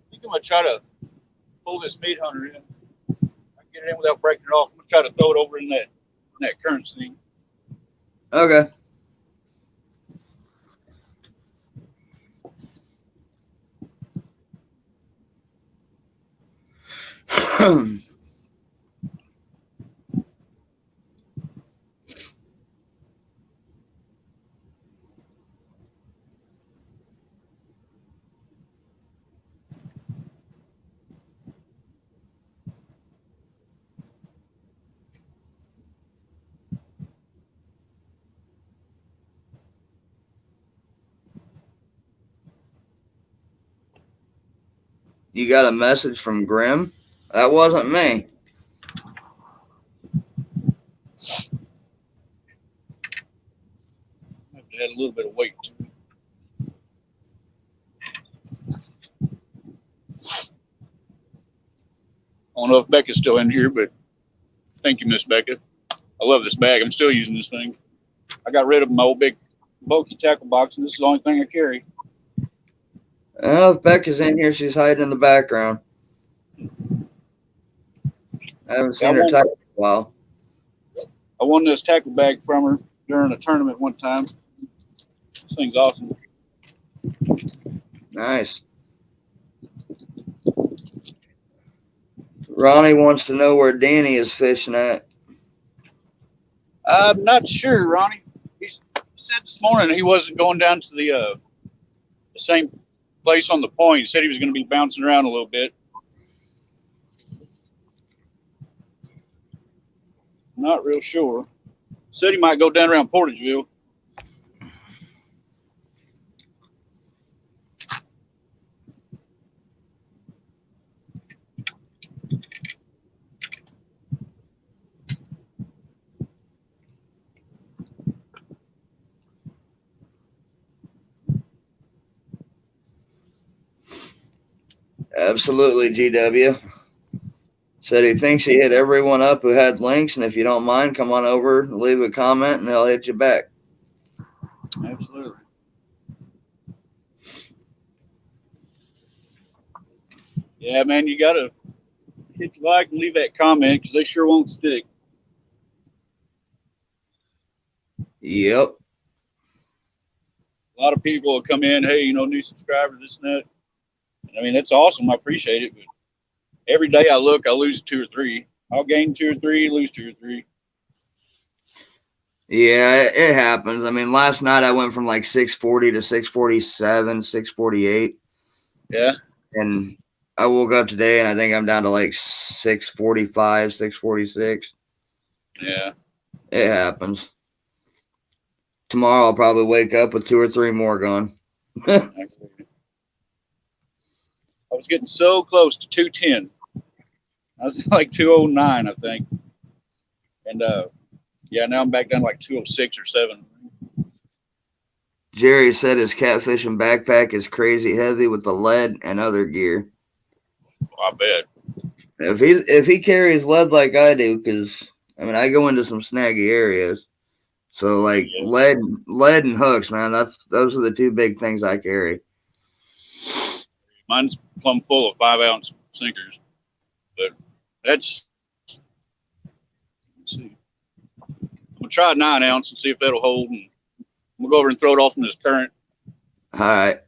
I think I'm gonna try to pull this meat hunter in. I can get it in without breaking it off. I'm gonna try to throw it over in that current thing. Okay. You got a message from Grim? That wasn't me. I have to add a little bit of weight to it. I don't know if Becca's still in here, but thank you, Miss Becca. I love this bag. I'm still using this thing. I got rid of my old big bulky tackle box, and this is the only thing I carry. Well, if Becca's in here, she's hiding in the background. I haven't seen her type in a while. I won this tackle bag from her during a tournament one time. This thing's awesome. Nice. Ronnie wants to know where Danny is fishing at. I'm not sure, Ronnie. He said this morning he wasn't going down to the same place on the point. He said he was going to be bouncing around a little bit. Not real sure. Said he might go down around Portageville. Absolutely, GW. Said he thinks he hit everyone up who had links, and if you don't mind, come on over, leave a comment, and they'll hit you back. Absolutely. Yeah, man, you gotta hit the like and leave that comment because they sure won't stick. Yep. A lot of people will come in, hey, new subscribers, this and that. I mean, that's awesome. I appreciate it, but every day I look, I lose 2 or 3. I'll gain 2 or 3, lose 2 or 3. Yeah, it happens. I mean, last night I went from like 640 to 647, 648. Yeah. And I woke up today and I think I'm down to like 645, 646. Yeah. It happens. Tomorrow I'll probably wake up with 2 or 3 more gone. I was getting so close to 210. I was like 209, I think. And yeah, now I'm back down to like 206 or 7. Jerry said his catfishing backpack is crazy heavy with the lead and other gear. I bet. If he carries lead like I do, because I mean I go into some snaggy areas, so like lead and hooks, man. Those are the 2 big things I carry. Mine's plumb full of 5-ounce sinkers, but let's see. I'm gonna try a 9-ounce and see if that'll hold, and we'll go over and throw it off in this current. All right.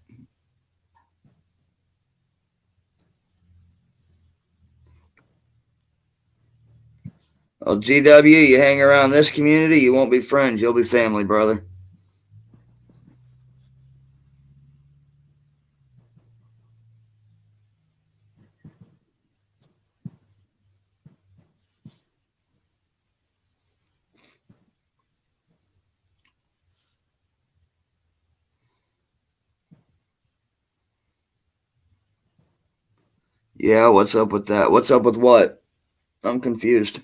Well, GW, you hang around this community, you won't be friends, you'll be family, brother. Yeah, what's up with that? What's up with what? I'm confused.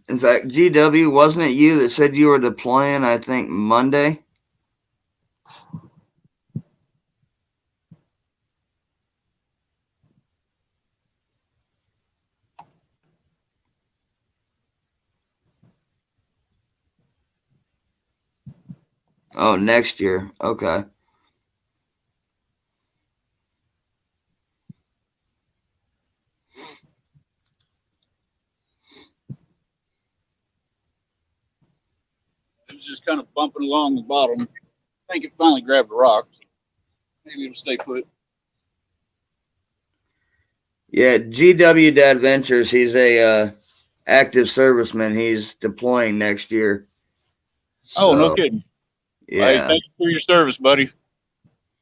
In fact, GW, wasn't it you that said you were deploying, I think, Monday? Oh, next year. Okay. It was just kind of bumping along the bottom. I think it finally grabbed a rock. So maybe it'll stay put. Yeah, GW Dad Ventures, he's a active serviceman. He's deploying next year. Oh, no kidding. Yeah. Hey, thank you for your service, buddy.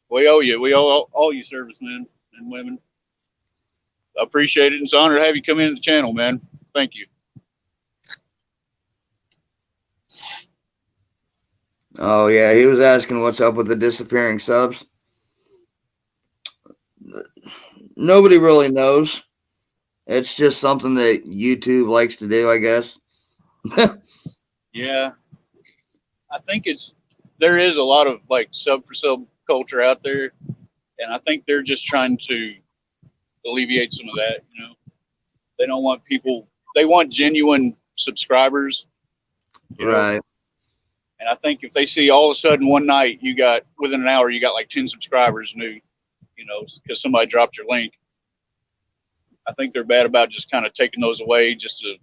We owe you. We owe all you servicemen and women. I appreciate it. It's an honor to have you come into the channel, man. Thank you. Oh, yeah. He was asking what's up with the disappearing subs. Nobody really knows. It's just something that YouTube likes to do, I guess. Yeah. I think there is a lot of like sub for sub culture out there. And I think they're just trying to alleviate some of that, They don't want people, they want genuine subscribers. Right. And I think if they see all of a sudden one night within an hour, you got like 10 subscribers new, because somebody dropped your link. I think they're bad about just kind of taking those away just to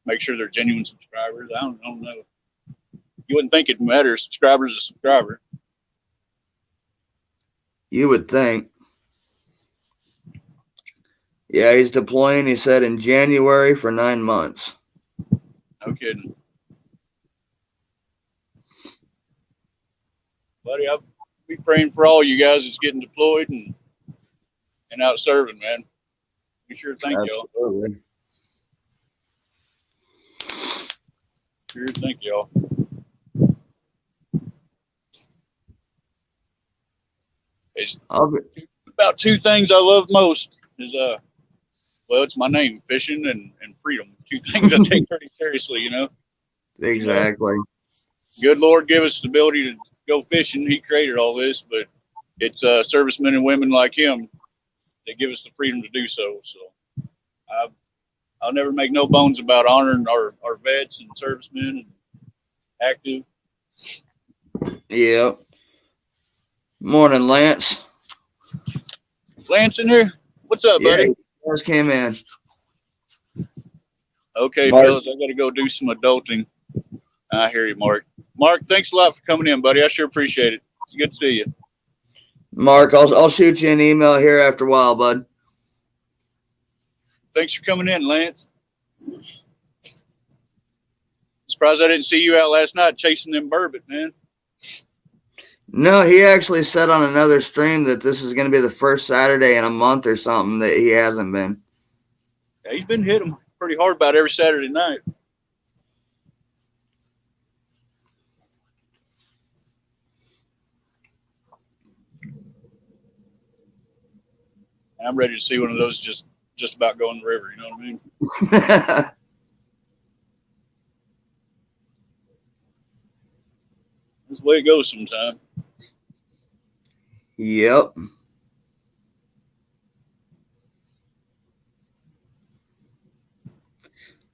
make sure they're genuine subscribers. I don't know. You wouldn't think it matters. Subscriber's a subscriber. You would think. Yeah, he's deploying, he said, in January for 9 months. No kidding. Buddy, I'll be praying for all you guys that's getting deployed and out serving, man. We sure thank y'all. Absolutely. Sure thank y'all. It's about two things I love most is well, it's my name, fishing and freedom. Two things I take pretty seriously, you know. Exactly. Good Lord give us the ability to go fishing. He created all this, but it's servicemen and women like him that give us the freedom to do so. So I'll never make no bones about honoring our vets and servicemen and active. Yeah. Morning, Lance. Lance in here? What's up, buddy? Yeah, just came in. Okay, Mark. fellas, I got to go do some adulting. I hear you, Mark. Mark, thanks a lot for coming in, buddy. I sure appreciate it. It's good to see you. Mark, I'll shoot you an email here after a while, bud. Thanks for coming in, Lance. Surprised I didn't see you out last night chasing them burbot, man. No, he actually said on another stream that this is going to be the first Saturday in a month or something that he hasn't been. Yeah, he's been hitting them pretty hard about every Saturday night. And I'm ready to see one of those just about go in the river. You know what I mean? That's the way it goes sometimes. Yep.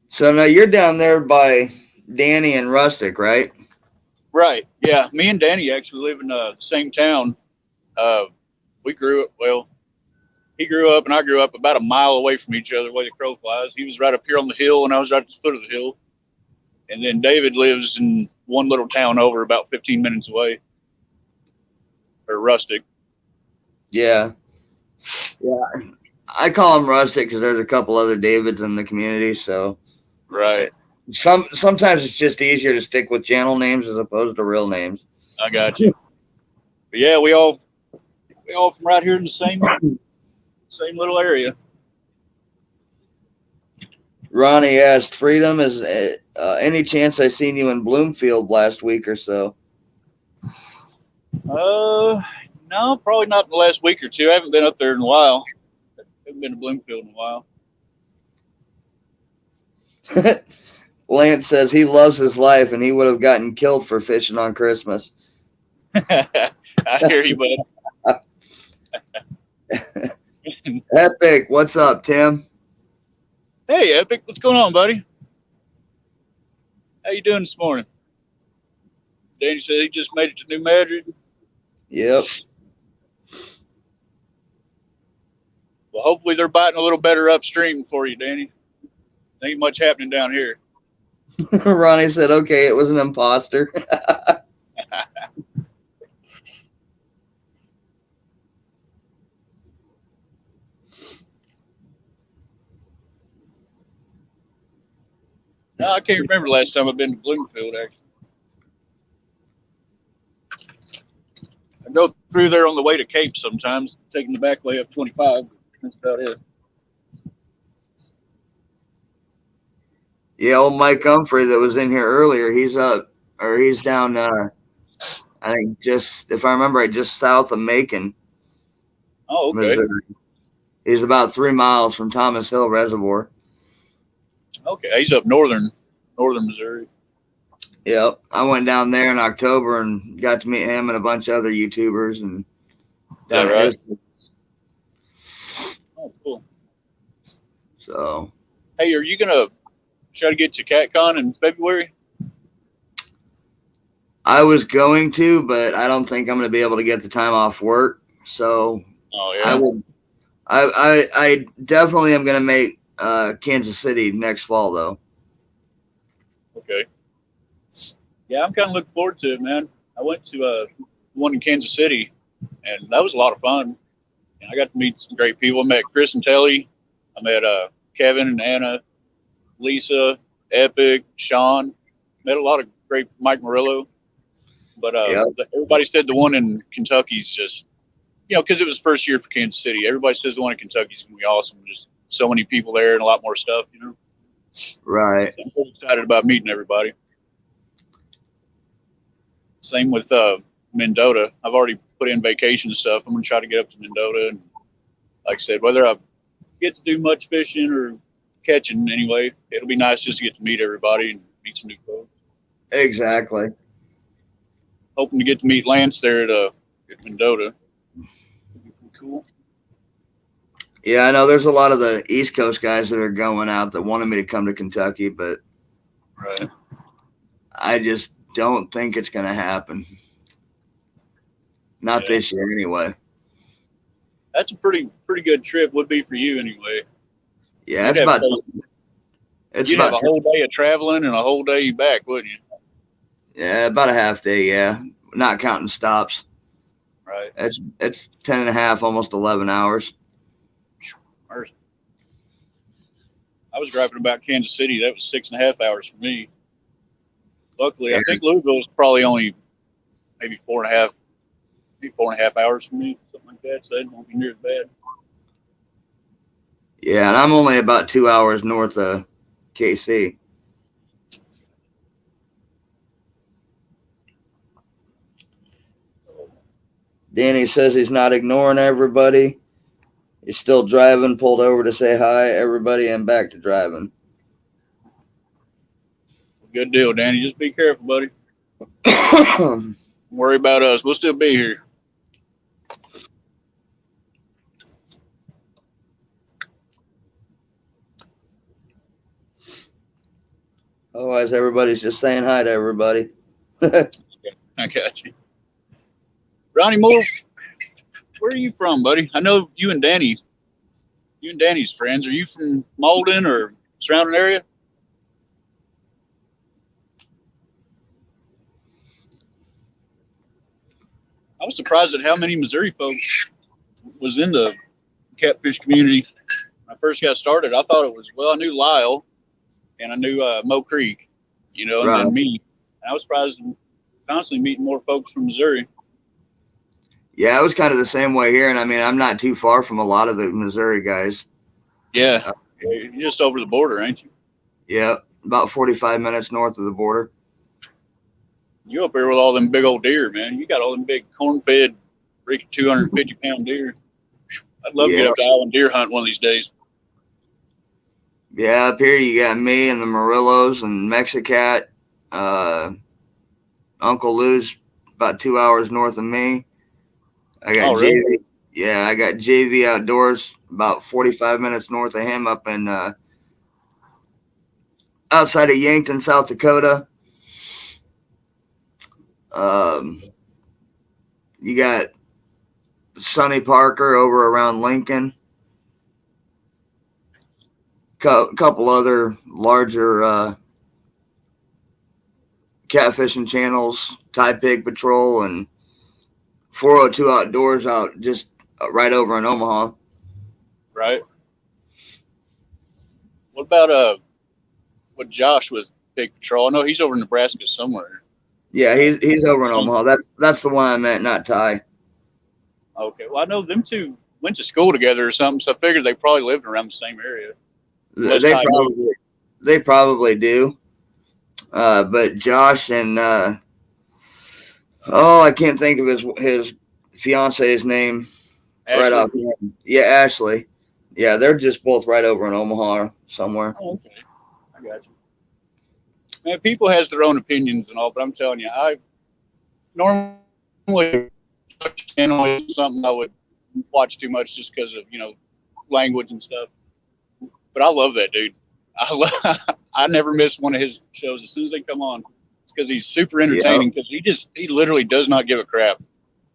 So now you're down there by Danny and Rustic, right? Right. Yeah. Me and Danny actually live in the same town. We grew up, well, he grew up and I grew up about a mile away from each other, where the crow flies. He was right up here on the hill and I was right at the foot of the hill. And then David lives in one little town over about 15 minutes away. Or Rustic. Yeah. Yeah. I call him Rustic because there's a couple other Davids in the community. So right. Sometimes it's just easier to stick with channel names as opposed to real names. I got you. But yeah, we all from right here in the same little area. Ronnie asked, Freedom, is any chance I seen you in Bloomfield last week or so? No, probably not in the last week or two. I haven't been up there in a while. I haven't been to Bloomfield in a while. Lance says he loves his life and he would have gotten killed for fishing on Christmas. I hear you, bud. Epic, what's up, Tim? Hey, Epic, what's going on, buddy? How you doing this morning? Danny said he just made it to New Madrid. Yep. Well, hopefully they're biting a little better upstream for you, Danny. Ain't much happening down here. Ronnie said, okay, it was an imposter. No, I can't remember the last time I've been to Bloomfield, actually. I go through there on the way to Cape sometimes, taking the back way up 25. That's about it. Yeah, old Mike Humphrey that was in here earlier, he's down, I think if I remember right, just south of Macon. Oh, okay. Missouri. He's about 3 miles from Thomas Hill Reservoir. Okay, he's up northern Missouri. Yep, I went down there in October and got to meet him and a bunch of other YouTubers and down right? Oh, cool. So, hey, are you gonna try to get to CatCon in February? I was going to, but I don't think I'm going to be able to get the time off work. So, yeah. I definitely am going to make Kansas City next fall though. Okay. Yeah, I'm kind of looking forward to it, man. I went to one in Kansas City, and that was a lot of fun. And I got to meet some great people. I met Chris and Telly. I met Kevin and Anna, Lisa, Epic, Sean. Met a lot of great Mike Murillo. But Yeah. everybody said the one in Kentucky's just, because it was first year for Kansas City. Everybody says the one in Kentucky's gonna be awesome. Just so many people there and a lot more stuff. Right. So I'm pretty excited about meeting everybody. Same with Mendota. I've already put in vacation stuff. I'm gonna try to get up to Mendota, and like I said, whether I get to do much fishing or catching anyway, it'll be nice just to get to meet everybody and meet some new folks. Exactly. Hoping to get to meet Lance there at Mendota. Cool. Yeah, I know there's a lot of the East Coast guys that are going out that wanted me to come to Kentucky, but Right. I just don't think it's going to happen. Not this year, anyway. That's a pretty good trip. Would be for you anyway. Yeah, it's about. You'd have a whole day of traveling and a whole day back, wouldn't you? Yeah, about a half day. Yeah, not counting stops. Right. It's 10 and a half, almost 11 hours. I was driving about Kansas City. That was 6.5 hours for me. Luckily, I think Louisville's probably only maybe 4.5 hours for me, something like that. So it won't be near as bad. Yeah, and I'm only about 2 hours north of KC. Danny says he's not ignoring everybody. He's still driving, pulled over to say hi, everybody, and back to driving. Good deal, Danny. Just be careful, buddy. Don't worry about us. We'll still be here. Otherwise, everybody's just saying hi to everybody. I got you. Ronnie Moore, where are you from, buddy? I know you and Danny's friends. Are you from Malden or surrounding area? I was surprised at how many Missouri folks was in the catfish community. When I first got started, I thought it was, I knew Lyle and I knew Mo Creek, and then me. And I was surprised constantly meeting more folks from Missouri. Yeah, it was kind of the same way here. And I mean, I'm not too far from a lot of the Missouri guys. Yeah. You're just over the border, ain't you? Yeah, about 45 minutes north of the border. You up there with all them big old deer, man. You got all them big corn-fed, freaking 250-pound deer. I'd love to get up to Island deer hunt one of these days. Yeah, up here you got me and the Murillos and Mexicat. Uncle Lou's about 2 hours north of me. I got really? JV. Yeah, I got JV Outdoors about 45 minutes north of him up in outside of Yankton, South Dakota. You got Sonny Parker over around Lincoln. Couple other larger catfishing channels, Thai Pig Patrol and 402 Outdoors out just right over in Omaha. Right. What about what Josh with Pig Patrol? I know he's over in Nebraska somewhere. Yeah, he's over in Omaha. That's the one I meant, not Ty. Okay. Well, I know them two went to school together or something, so I figured they probably lived around the same area. They probably do. But Josh and I can't think of his fiance's name. Ashley. Right off. Yeah, Ashley. Yeah, they're just both right over in Omaha somewhere. Oh, okay. I got you. Man, people has their own opinions and all, but I'm telling you, I normally something I would watch too much just because of language and stuff. But I love that dude. I never miss one of his shows as soon as they come on. It's because he's super entertaining. Because he literally does not give a crap.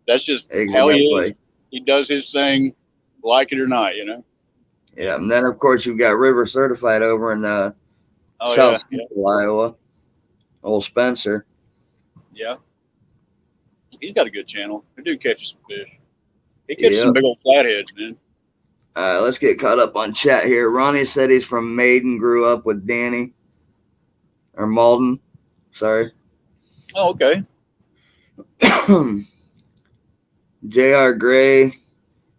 That's just how he is. He does his thing, like it or not, Yeah, and then of course you've got River Certified over in South Central Iowa. Old Spencer. Yeah. He's got a good channel. The dude catches some fish. He catches some Yep. big old flatheads, man. Let's get caught up on chat here. Ronnie said he's from Maiden, grew up with Danny. Or Malden. Sorry. Oh, okay. J.R. Gray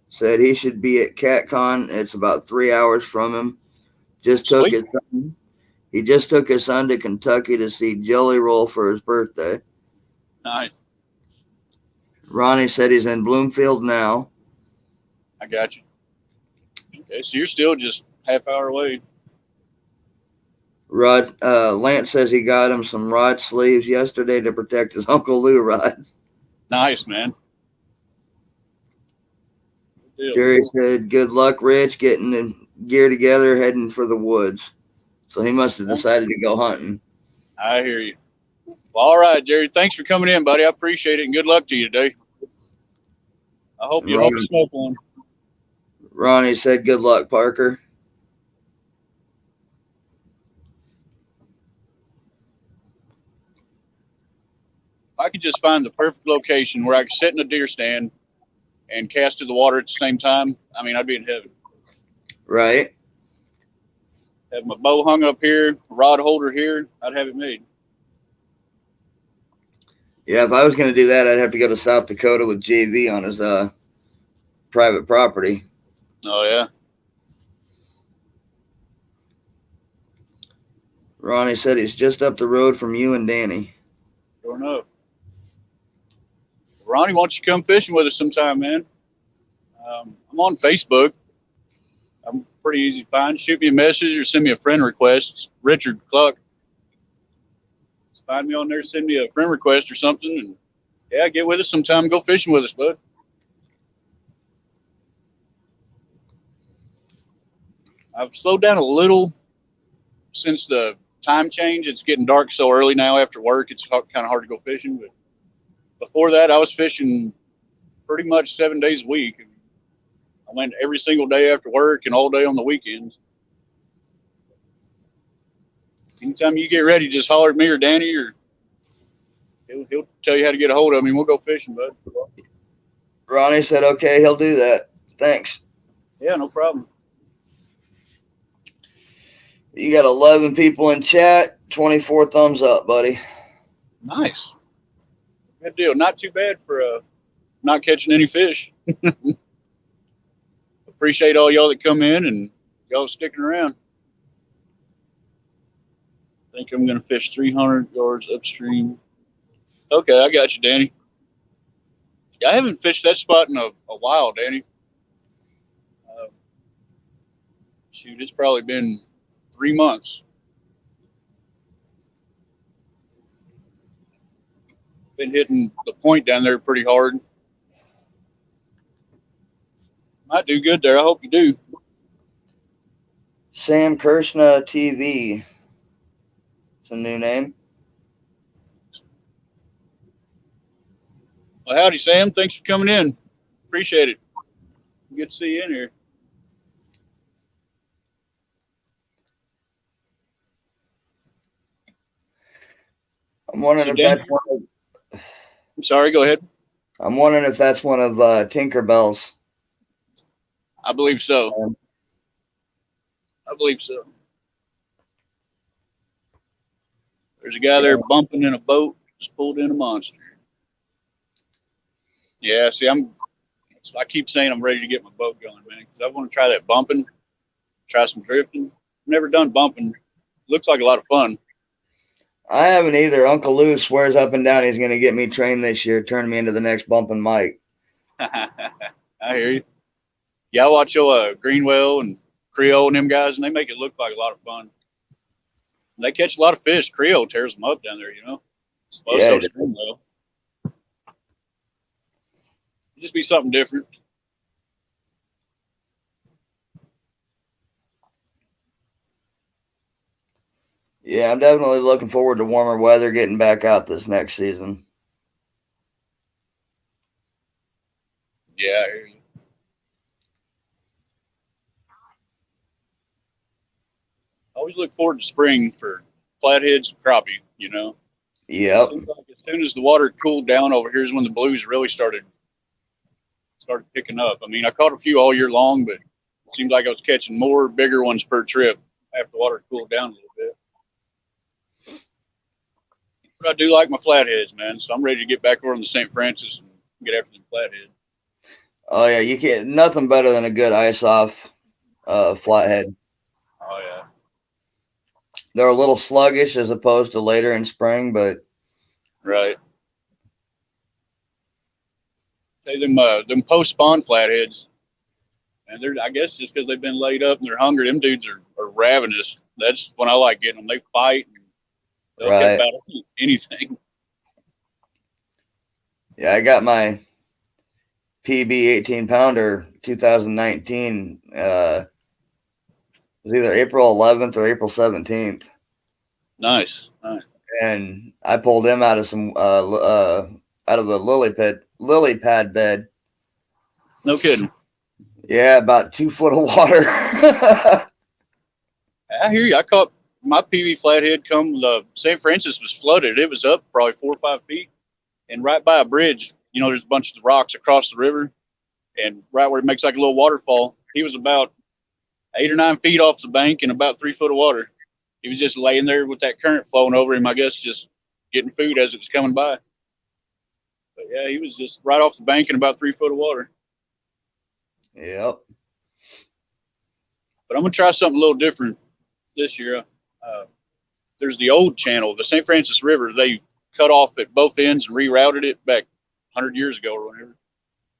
said he should be at CatCon. It's about 3 hours from him. Just took Sweet. his son. He just took his son to Kentucky to see Jelly Roll for his birthday. Nice. Ronnie said he's in Bloomfield now. I got you. Okay, so you're still just half hour away. Lance says he got him some rod sleeves yesterday to protect his Uncle Lou rods. Nice, man. Good deal. Jerry said, good luck, Rich, getting the gear together, heading for the woods. So he must have decided to go hunting. I hear you. Well, all right, Jerry. Thanks for coming in, buddy. I appreciate it, and good luck to you today. I hope you hope you smoke one. Ronnie said, good luck, Parker. If I could just find the perfect location where I could sit in a deer stand and cast to the water at the same time, I mean, I'd be in heaven. Right. Have my bow hung up here, rod holder here, I'd have it made. Yeah, if I was going to do that, I'd have to go to South Dakota with JV on his private property. Oh, yeah. Ronnie said he's just up the road from you and Danny. Sure enough. Ronnie, why don't you come fishing with us sometime, man? I'm on Facebook. I'm pretty easy to find. Shoot me a message or send me a friend request. It's Richard Cluck. Just find me on there, send me a friend request or something, and yeah, get with us sometime. Go fishing with us, bud. I've slowed down a little since the time change. It's getting dark so early now after work. It's kind of hard to go fishing, but before that, I was fishing pretty much 7 days a week. I went every single day after work and all day on the weekends. Anytime you get ready, just holler at me or Danny, or he'll tell you how to get a hold of me. We'll go fishing, bud. Ronnie said, okay, he'll do that. Thanks. Yeah, no problem. You got 11 people in chat, 24 thumbs up, buddy. Nice. Good deal. Not too bad for not catching any fish. Appreciate all y'all that come in and y'all sticking around. I think I'm going to fish 300 yards upstream. Okay, I got you, Danny. Yeah, I haven't fished that spot in a while, Danny. Shoot, it's probably been 3 months. Been hitting the point down there pretty hard. Might do good there. I hope you do. Sam Kirshna TV. It's a new name. Well, howdy, Sam. Thanks for coming in. Appreciate it. Good to see you in here. I'm wondering if that's one of, I'm sorry, go ahead. I'm wondering if that's one of Tinkerbell's. I believe so. I believe so. There's a guy there bumping in a boat, just pulled in a monster. Yeah, see, I keep saying I'm ready to get my boat going, man, because I want to try that bumping, try some drifting. I've never done bumping. Looks like a lot of fun. I haven't either. Uncle Lou swears up and down he's going to get me trained this year, turn me into the next bumping Mike. I hear you. Yeah, I watch Greenwell and Creole and them guys, and they make it look like a lot of fun. And they catch a lot of fish. Creole tears them up down there, you know. Well, Yeah, so does Greenwell. Just be something different. Yeah, I'm definitely looking forward to warmer weather, getting back out this next season. Yeah, I hear you. I always look forward to spring for flatheads and crappie, you know. Yep. Seems like as soon as the water cooled down over here is when the blues really started picking up. I mean, I caught a few all year long, but it seemed like I was catching more bigger ones per trip after the water cooled down a little bit. But I do like my flatheads, man. So I'm ready to get back over on the St. Francis and get after them flatheads. Oh yeah, you can't nothing better than a good ice off flathead. Oh yeah. They're a little sluggish as opposed to later in spring, but Right. Say them post spawn flatheads, and they're, I guess just because they've been laid up and they're hungry, them dudes are ravenous. That's when I like getting them. They fight and they'll get right. about anything. Yeah, I got my PB 18 pounder 2019. It was either April 11th or April 17th. Nice. And I pulled him out of some out of the lily pad bed. No kidding. Yeah, about 2 foot of water. I hear you. I caught my PV flathead come. The St. Francis was flooded. It was up probably 4 or 5 feet, and right by a bridge. You know, there's a bunch of rocks across the river, and right where it makes like a little waterfall. He was about 8 or 9 feet off the bank in about 3 foot of water. He was just laying there with that current flowing over him, I guess, just getting food as it was coming by. But yeah, he was just right off the bank in about 3 foot of water. Yep. But I'm going to try something a little different this year. There's the old channel, the St. Francis River. They cut off at both ends and rerouted it back 100 years ago or whatever.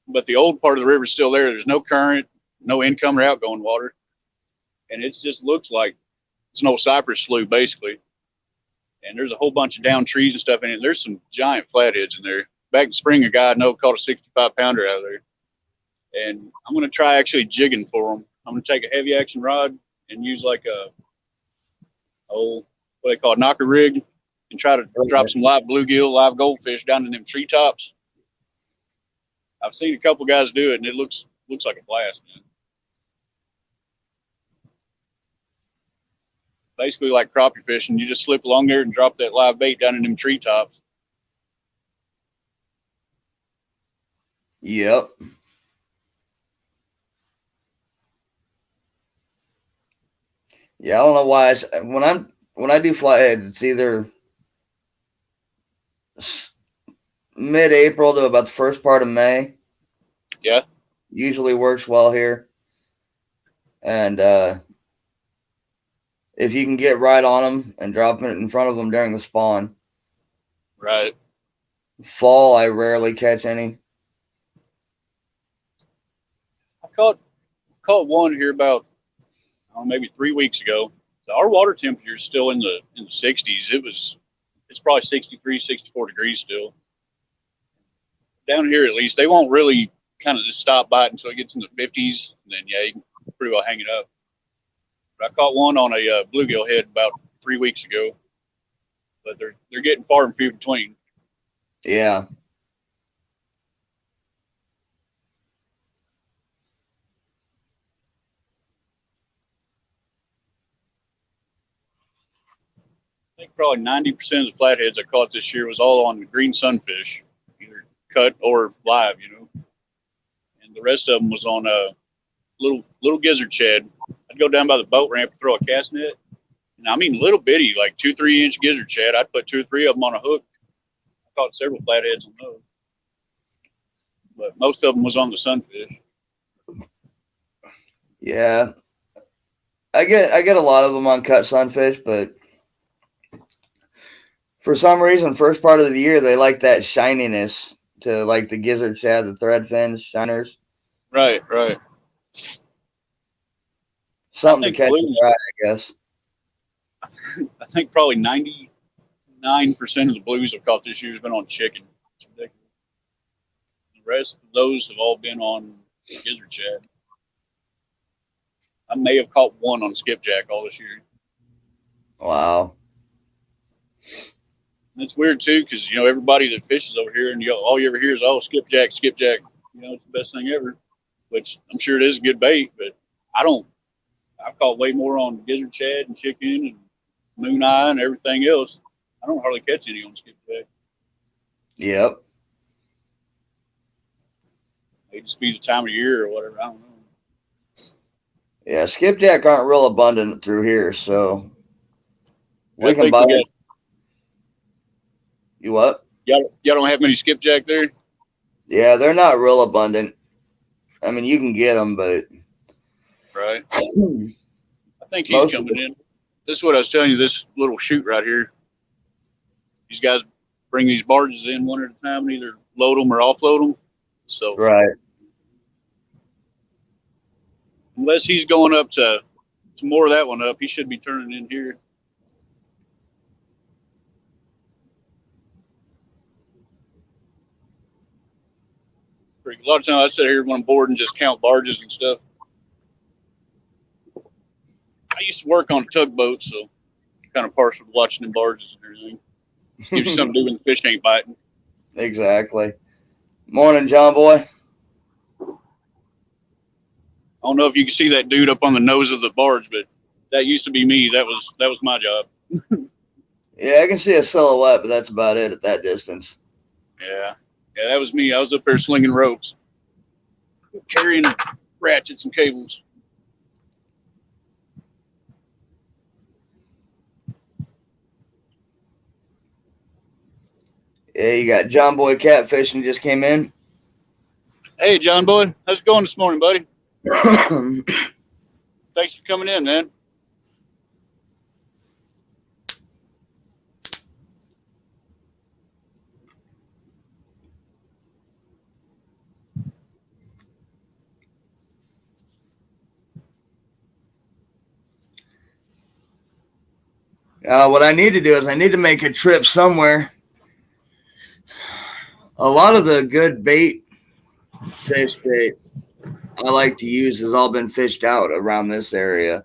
But the old part of the river is still there. There's no current, no income or outgoing water. And it just looks like it's an old cypress slough, basically. And there's a whole bunch of down trees and stuff in it. There's some giant flatheads in there. Back in spring, a guy I know caught a 65 pounder out of there. And I'm going to try actually jigging for them. I'm going to take a heavy action rod and use like a old, what they call a knocker rig, and try to drop some live bluegill, live goldfish down in them treetops. I've seen a couple guys do it, and it looks like a blast, man. Basically like crappie fishing. You just slip along there and drop that live bait down in them treetops. Yep. Yeah, I don't know why. When I do flathead, it's either mid-April to about the first part of May. Yeah. Usually works well here. And if you can get right on them and drop it in front of them during the spawn. Right. Fall, I rarely catch any. I caught one here about maybe 3 weeks ago. So our water temperature is still in the 60s. It's probably 63, 64 degrees still. Down here, at least, they won't really kind of just stop by it until it gets in the 50s. And then, yeah, you can pretty well hang it up. But I caught one on a bluegill head about 3 weeks ago. But they're getting far and few between. Yeah. I think probably 90% of the flatheads I caught this year was all on green sunfish, either cut or live, you know. And the rest of them was on little gizzard shad. I'd go down by the boat ramp and throw a cast net. And I mean little bitty, like 2-3 inch gizzard shad. I'd put 2 or 3 of them on a hook. I caught several flatheads on those. But most of them was on the sunfish. Yeah. I get a lot of them on cut sunfish, but for some reason, first part of the year, they like that shininess to like the gizzard shad, the thread fins, shiners. Right. Something to catch the eye, I guess. I think probably 99% of the blues I've caught this year has been on chicken. It's ridiculous. The rest of those have all been on gizzard shad. I may have caught one on skipjack all this year. Wow. That's weird too, because you know everybody that fishes over here, and all you ever hear is, "Oh, skipjack." You know, it's the best thing ever. Which I'm sure it is a good bait, but I've caught way more on gizzard shad and chicken and moon eye and everything else. I don't hardly catch any on skipjack. Yep. May just be the time of year or whatever. I don't know. Yeah, skipjack aren't real abundant through here, so we I can think buy we it. got, You what? y'all don't have many skipjack there? Yeah, they're not real abundant. I mean, you can get them, but Right. I think he's most of coming in. This is what I was telling you, this little chute right here. These guys bring these barges in one at a time and either load them or offload them. So right. unless he's going up to more of that one up, he should be turning in here. A lot of times I sit here when I'm bored and just count barges and stuff. I used to work on a tugboat, so kind of partial to watching them barges and everything. Gives you something to do when the fish ain't biting. Exactly. Morning, John boy. I don't know if you can see that dude up on the nose of the barge, but that used to be me. That was my job. Yeah, I can see a silhouette, but that's about it at that distance. Yeah, that was me. I was up there slinging ropes, carrying ratchets and cables. Yeah, you got John boy catfishing just came in. Hey, John boy, how's it going this morning, buddy? Thanks for coming in, man. What I need to do is I need to make a trip somewhere. A lot of the good bait fish that I like to use has all been fished out around this area.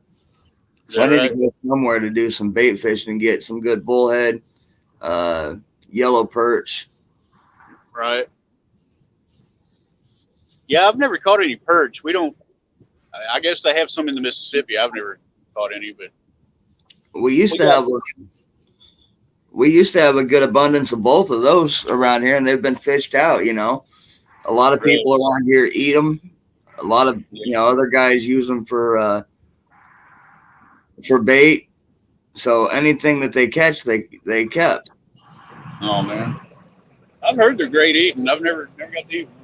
So I need to go somewhere to do some bait fishing and get some good bullhead, yellow perch. Right. Yeah, I've never caught any perch. We don't. I guess they have some in the Mississippi. I've never caught any, but we used to have a good abundance of both of those around here, and they've been fished out. You know, a lot of people around here eat them. A lot of other guys use them for bait. So anything that they catch, they kept. Oh man, I've heard they're great eating. I've never got to eat them.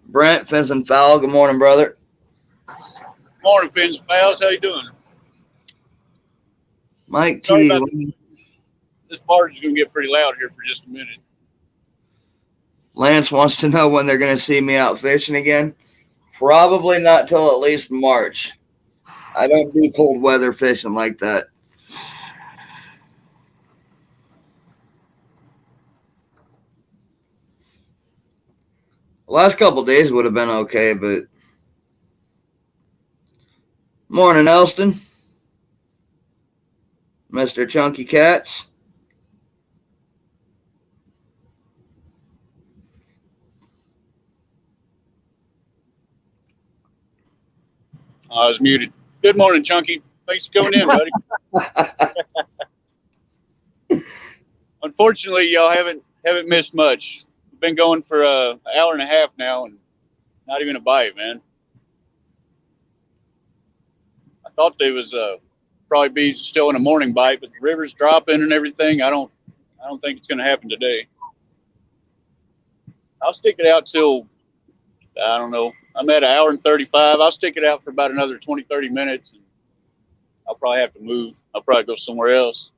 Brent, Fins and Fowl, good morning, brother. Morning, Fins and Fowls. How you doing? Mike T. This barge is going to get pretty loud here for just a minute. Lance wants to know when they're going to see me out fishing again. Probably not till at least March. I don't do cold weather fishing like that. The last couple of days would have been okay, but morning, Elston. Mr. Chunky Cats. I was muted. Good morning, Chunky. Thanks for coming in, buddy. Unfortunately, y'all haven't missed much. We've been going for an hour and a half now, and not even a bite, man. I thought they was probably be still in a morning bite, but the river's dropping and everything. I don't think it's going to happen today. I'll stick it out till, I don't know. I'm at an hour and 35. I'll stick it out for about another 20, 30 minutes. And I'll probably have to move. I'll probably go somewhere else.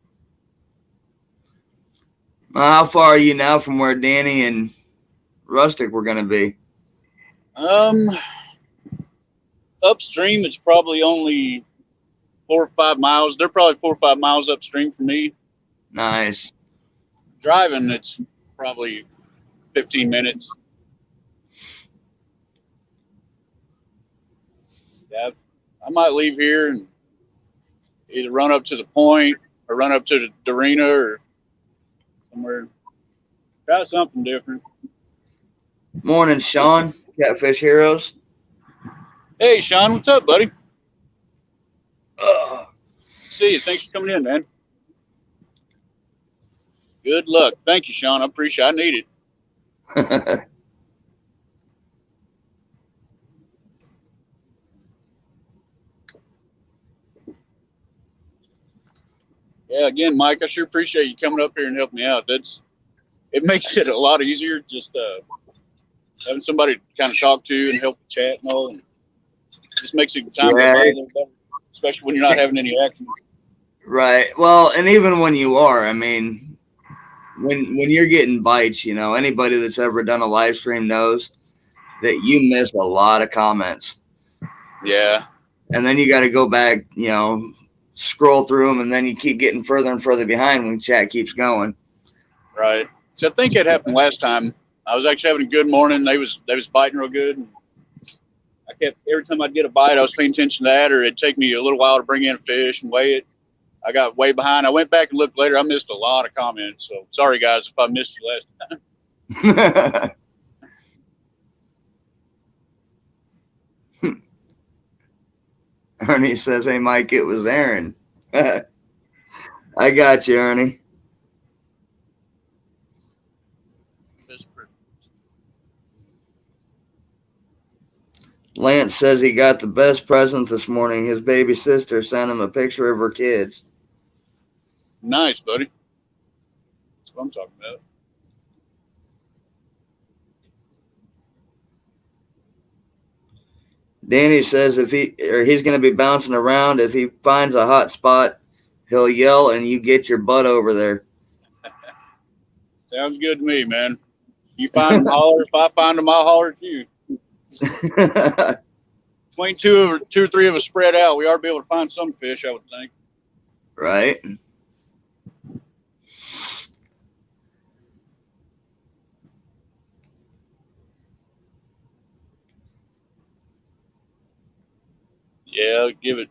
How far are you now from where Danny and Rustic were going to be? Upstream, it's probably only 4 or 5 miles. They're probably 4 or 5 miles upstream from me. Nice. Driving, it's probably 15 minutes. Yeah, I might leave here and either run up to the point or run up to the Dorina or somewhere. Try something different. Morning, Sean. Catfish Heroes. Hey, Sean, what's up, buddy? see you. Thanks for coming in, man. Good luck. Thank you, Sean. I appreciate it. I need it. Yeah, again, Mike, I sure appreciate you coming up here and helping me out. It makes it a lot easier just having somebody to kind of talk to and help chat and all, and just makes it time go by a little better, especially when you're not having any action. Right. Well, and even when you are, I mean, when you're getting bites, you know, anybody that's ever done a live stream knows that you miss a lot of comments. Yeah. And then you got to go back, you know, scroll through them, and then you keep getting further and further behind when chat keeps going. Right. So I think it happened last time. I was actually having a good morning. They was biting real good. I kept, every time I'd get a bite, I was paying attention to that, or it'd take me a little while to bring in a fish and weigh it. I got way behind. I went back and looked later. I missed a lot of comments. So sorry, guys, if I missed you last time. Ernie says, "Hey, Mike, it was Aaron." I got you, Ernie. Lance says he got the best present this morning. His baby sister sent him a picture of her kids. Nice, buddy. That's what I'm talking about. Danny says he's going to be bouncing around. If he finds a hot spot, he'll yell and you get your butt over there. Sounds good to me, man. You find them, holler. If I find them, I'll holler at you. Between two or three of us spread out, we ought to be able to find some fish, I would think. Right. Yeah, I'll give it,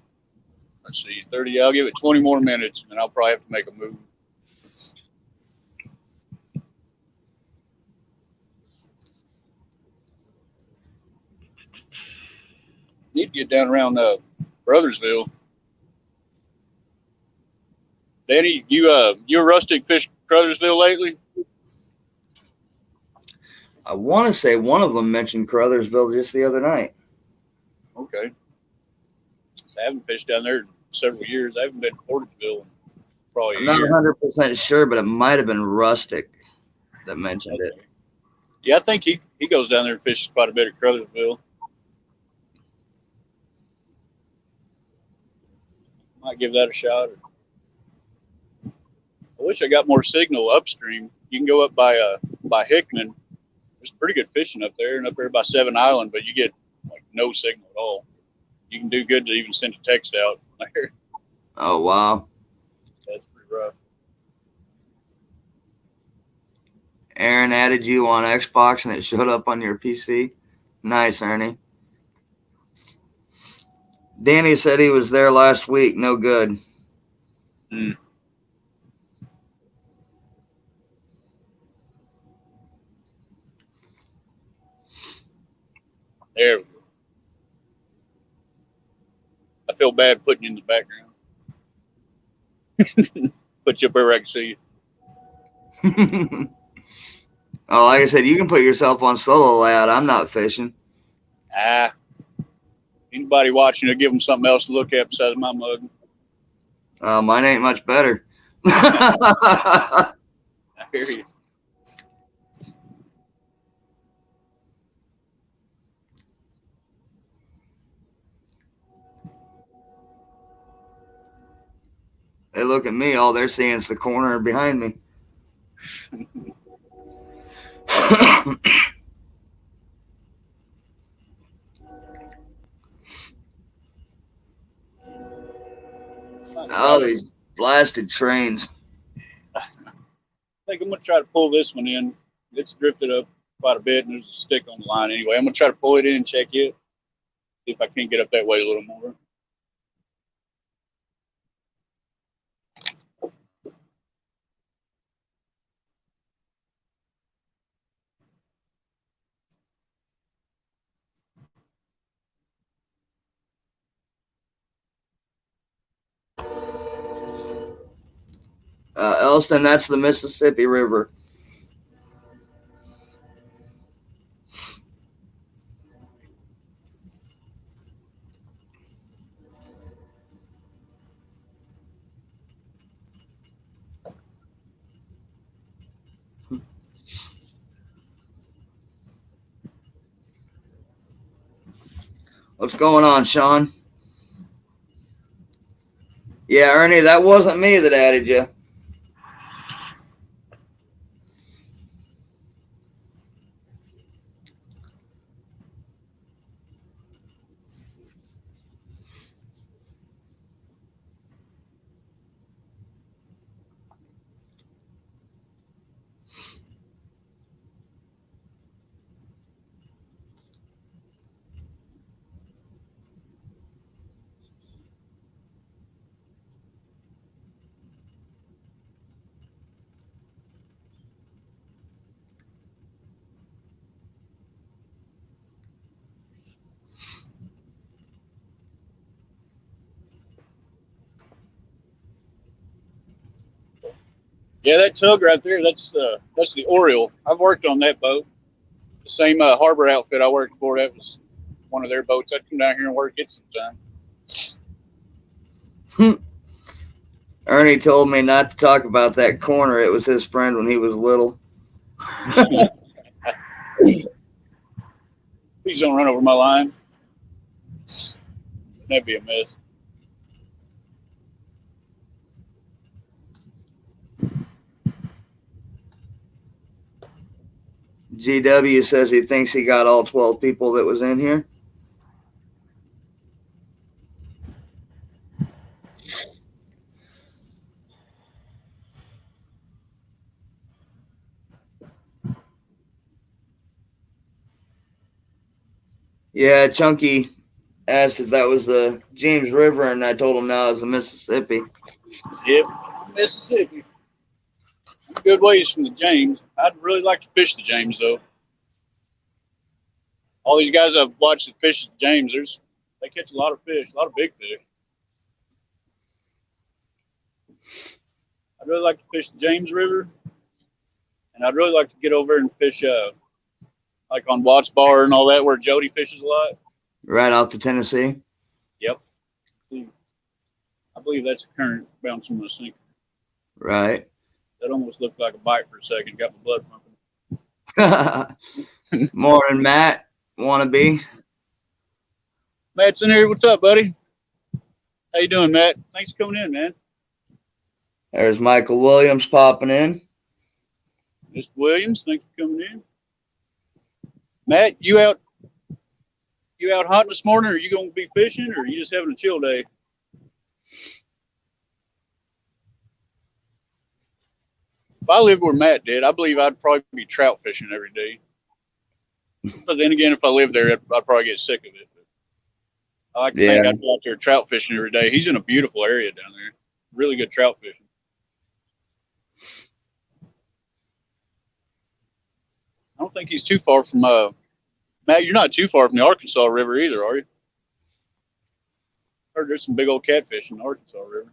let's see, 30. I'll give it 20 more minutes, and then I'll probably have to make a move. Need to get down around Brothersville. Danny, you a rustic fish Brothersville lately? I want to say one of them mentioned Crothersville just the other night. Okay. I haven't fished down there in several years. I haven't been to Porterville in probably I'm not 100% sure, but it might have been Rustic that mentioned it. Yeah, I think he goes down there and fishes quite a bit at Crothersville. Might give that a shot. I wish I got more signal upstream. You can go up by Hickman. There's pretty good fishing up there, and up there by Seven Island, but you get like no signal at all. You can do good to even send a text out there. Oh, wow. That's pretty rough. Aaron added you on Xbox and it showed up on your PC. Nice, Ernie. Danny said he was there last week. No good. Mm. There we go. I feel bad putting you in the background. Put you up where I can see you. Oh, like I said, you can put yourself on solo layout. I'm not fishing. Anybody watching, I'll give them something else to look at besides my mug. Mine ain't much better. I hear you. They look at me, all they're seeing is the corner behind me. Oh, these blasted trains. I think I'm going to try to pull this one in. It's drifted up quite a bit, and there's a stick on the line anyway. I'm going to try to pull it in and check it, see if I can get up that way a little more. Elston, that's the Mississippi River. What's going on, Sean? Yeah, Ernie, that wasn't me that added you. Yeah, that tug right there, that's the Oriole. I've worked on that boat. The same harbor outfit I worked for, that was one of their boats. I'd come down here and work it sometime. Ernie told me not to talk about that corner. It was his friend when he was little. Please don't run over my line. That'd be a mess. GW says he thinks he got all 12 people that was in here. Yeah, Chunky asked if that was the James River, and I told him no, it was the Mississippi. Yep, Mississippi. Good ways from the James. I'd really like to fish the James, though. All these guys I've watched that fish the James, they catch a lot of fish, a lot of big fish. I'd really like to fish the James River, and I'd really like to get over and fish like on Watts Bar and all that, where Jody fishes a lot. Right off the Tennessee? Yep. I believe that's a current bouncing my sinker. Right. That almost looked like a bite for a second. Got my blood pumping. Morning, Matt. Wannabe. Matt's in here. What's up, buddy? How you doing, Matt? Thanks for coming in, man. There's Michael Williams popping in. Mr. Williams, thanks for coming in. Matt, you out hunting this morning, or are you going to be fishing, or are you just having a chill day? If I lived where Matt did, I believe I'd probably be trout fishing every day. But then again, if I lived there, I'd probably get sick of it. But I like to think I'd be out there trout fishing every day. He's in a beautiful area down there. Really good trout fishing. I don't think he's too far from Matt, you're not too far from the Arkansas River either, are you? I heard there's some big old catfish in the Arkansas River.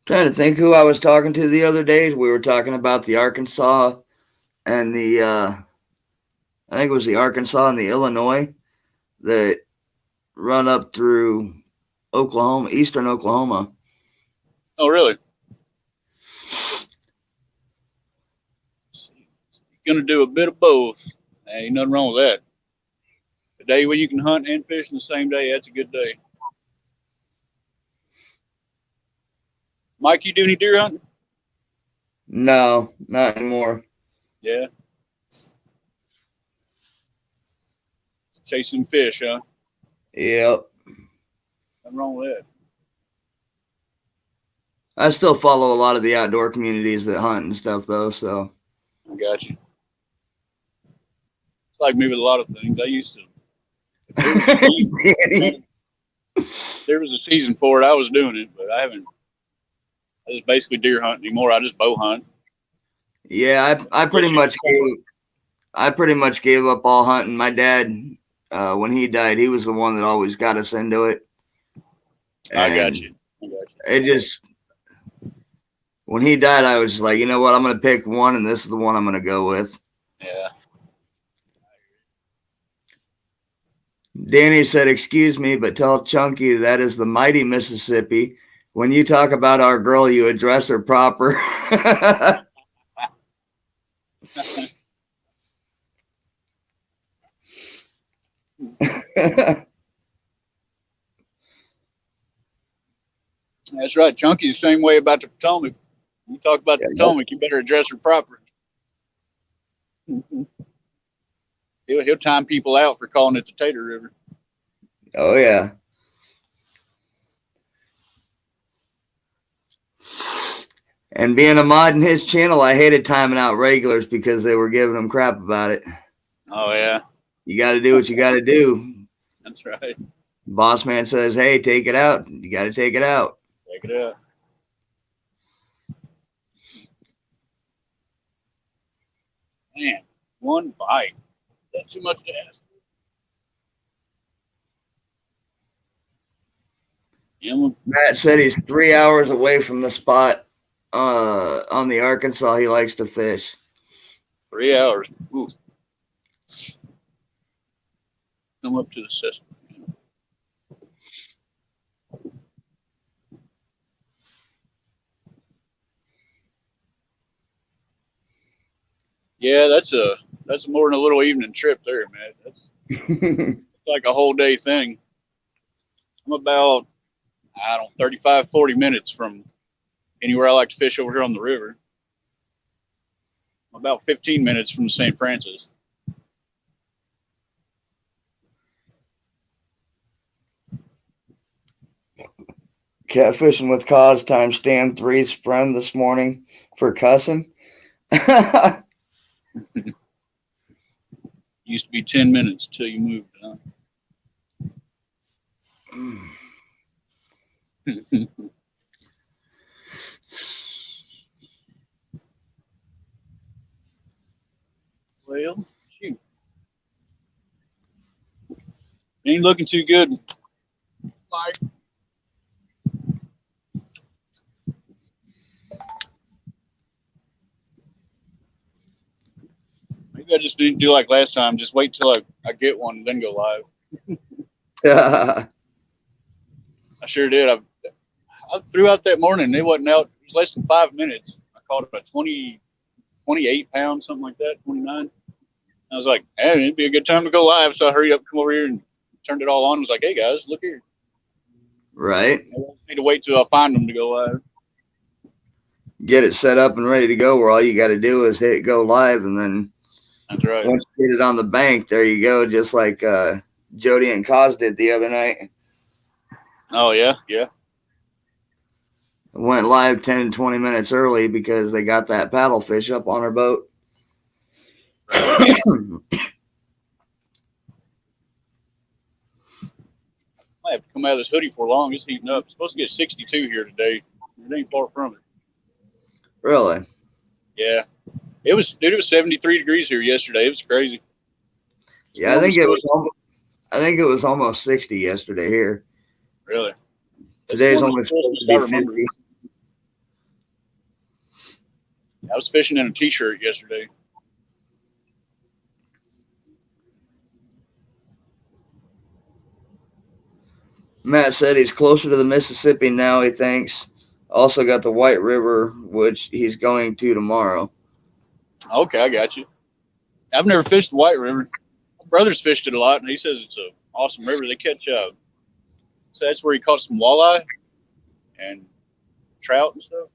Trying to think who I was talking to the other day. We were talking about the Arkansas and the I think it was the Arkansas and the Illinois that run up through Oklahoma, eastern Oklahoma. Oh, really? You're going to do a bit of both. Ain't nothing wrong with that. A day where you can hunt and fish in the same day, that's a good day. Mike, you do any deer hunting? No, not anymore. Yeah. Chasing fish, huh? Yep. Nothing wrong with that. I still follow a lot of the outdoor communities that hunt and stuff, though, so. I got you. It's like me with a lot of things. I used to. There was a season for it. I was doing it, but I haven't. I just basically deer hunt anymore. I just bow hunt. Yeah, I pretty much gave up all hunting. My dad when he died, he was the one that always got us into it. I got you. It just, when he died, I was like, you know what? I'm going to pick one, and this is the one I'm going to go with. Yeah. Danny said, excuse me, but tell Chunky that is the mighty Mississippi. When you talk about our girl, you address her proper. That's right. Chunky's the same way about the Potomac. You talk about the Potomac, you better address her proper. He'll time people out for calling it the Tater River. Oh, yeah. And being a mod in his channel, I hated timing out regulars because they were giving him crap about it. Oh, yeah. You got to do what you got to do. That's right. Boss man says, hey, take it out. You got to take it out. Take it out. Man, one bite. Is that too much to ask? Yeah, Matt said he's 3 hours away from the spot on the Arkansas he likes to fish. 3 hours. Ooh. Come up to the system. Yeah, that's more than a little evening trip there, man. That's like a whole day thing. I'm about, 35, 40 minutes from anywhere I like to fish over here on the river. I'm about 15 minutes from St. Francis. Catfishing with Cause time Stan 3's friend this morning for cussing. Used to be 10 minutes till you moved. Huh? Well, shoot. Ain't looking too good. Like, maybe I just didn't do like last time. Just wait till I get one and then go live. I sure did. I threw out that morning. It wasn't out. It was less than 5 minutes. I caught it about 28 pounds, something like that, 29. I was like, hey, it'd be a good time to go live. So I hurried up, come over here and turned it all on. I was like, hey guys, look here. Right. I need to wait till I find them to go live. Get it set up and ready to go where all you got to do is hit go live. And then that's right. Once you get it on the bank, there you go. Just like Jody and Cos did the other night. Oh, yeah. Yeah. Went live 10, 20 minutes early because they got that paddlefish up on our boat. I have to come out of this hoodie for long. It's heating up. It's supposed to get 62 here today. It ain't far from it. Really? Yeah. It was 73 degrees here yesterday. It was crazy. Yeah, I think it was almost 60 yesterday here. Really? Today's only supposed to be 50. I was fishing in a t-shirt yesterday. Matt said he's closer to the Mississippi now, he thinks. Also got the White River, which he's going to tomorrow. Okay, I got you. I've never fished the White River. My brother's fished it a lot, and he says it's an awesome river. They catch so that's where he caught some walleye and trout and stuff.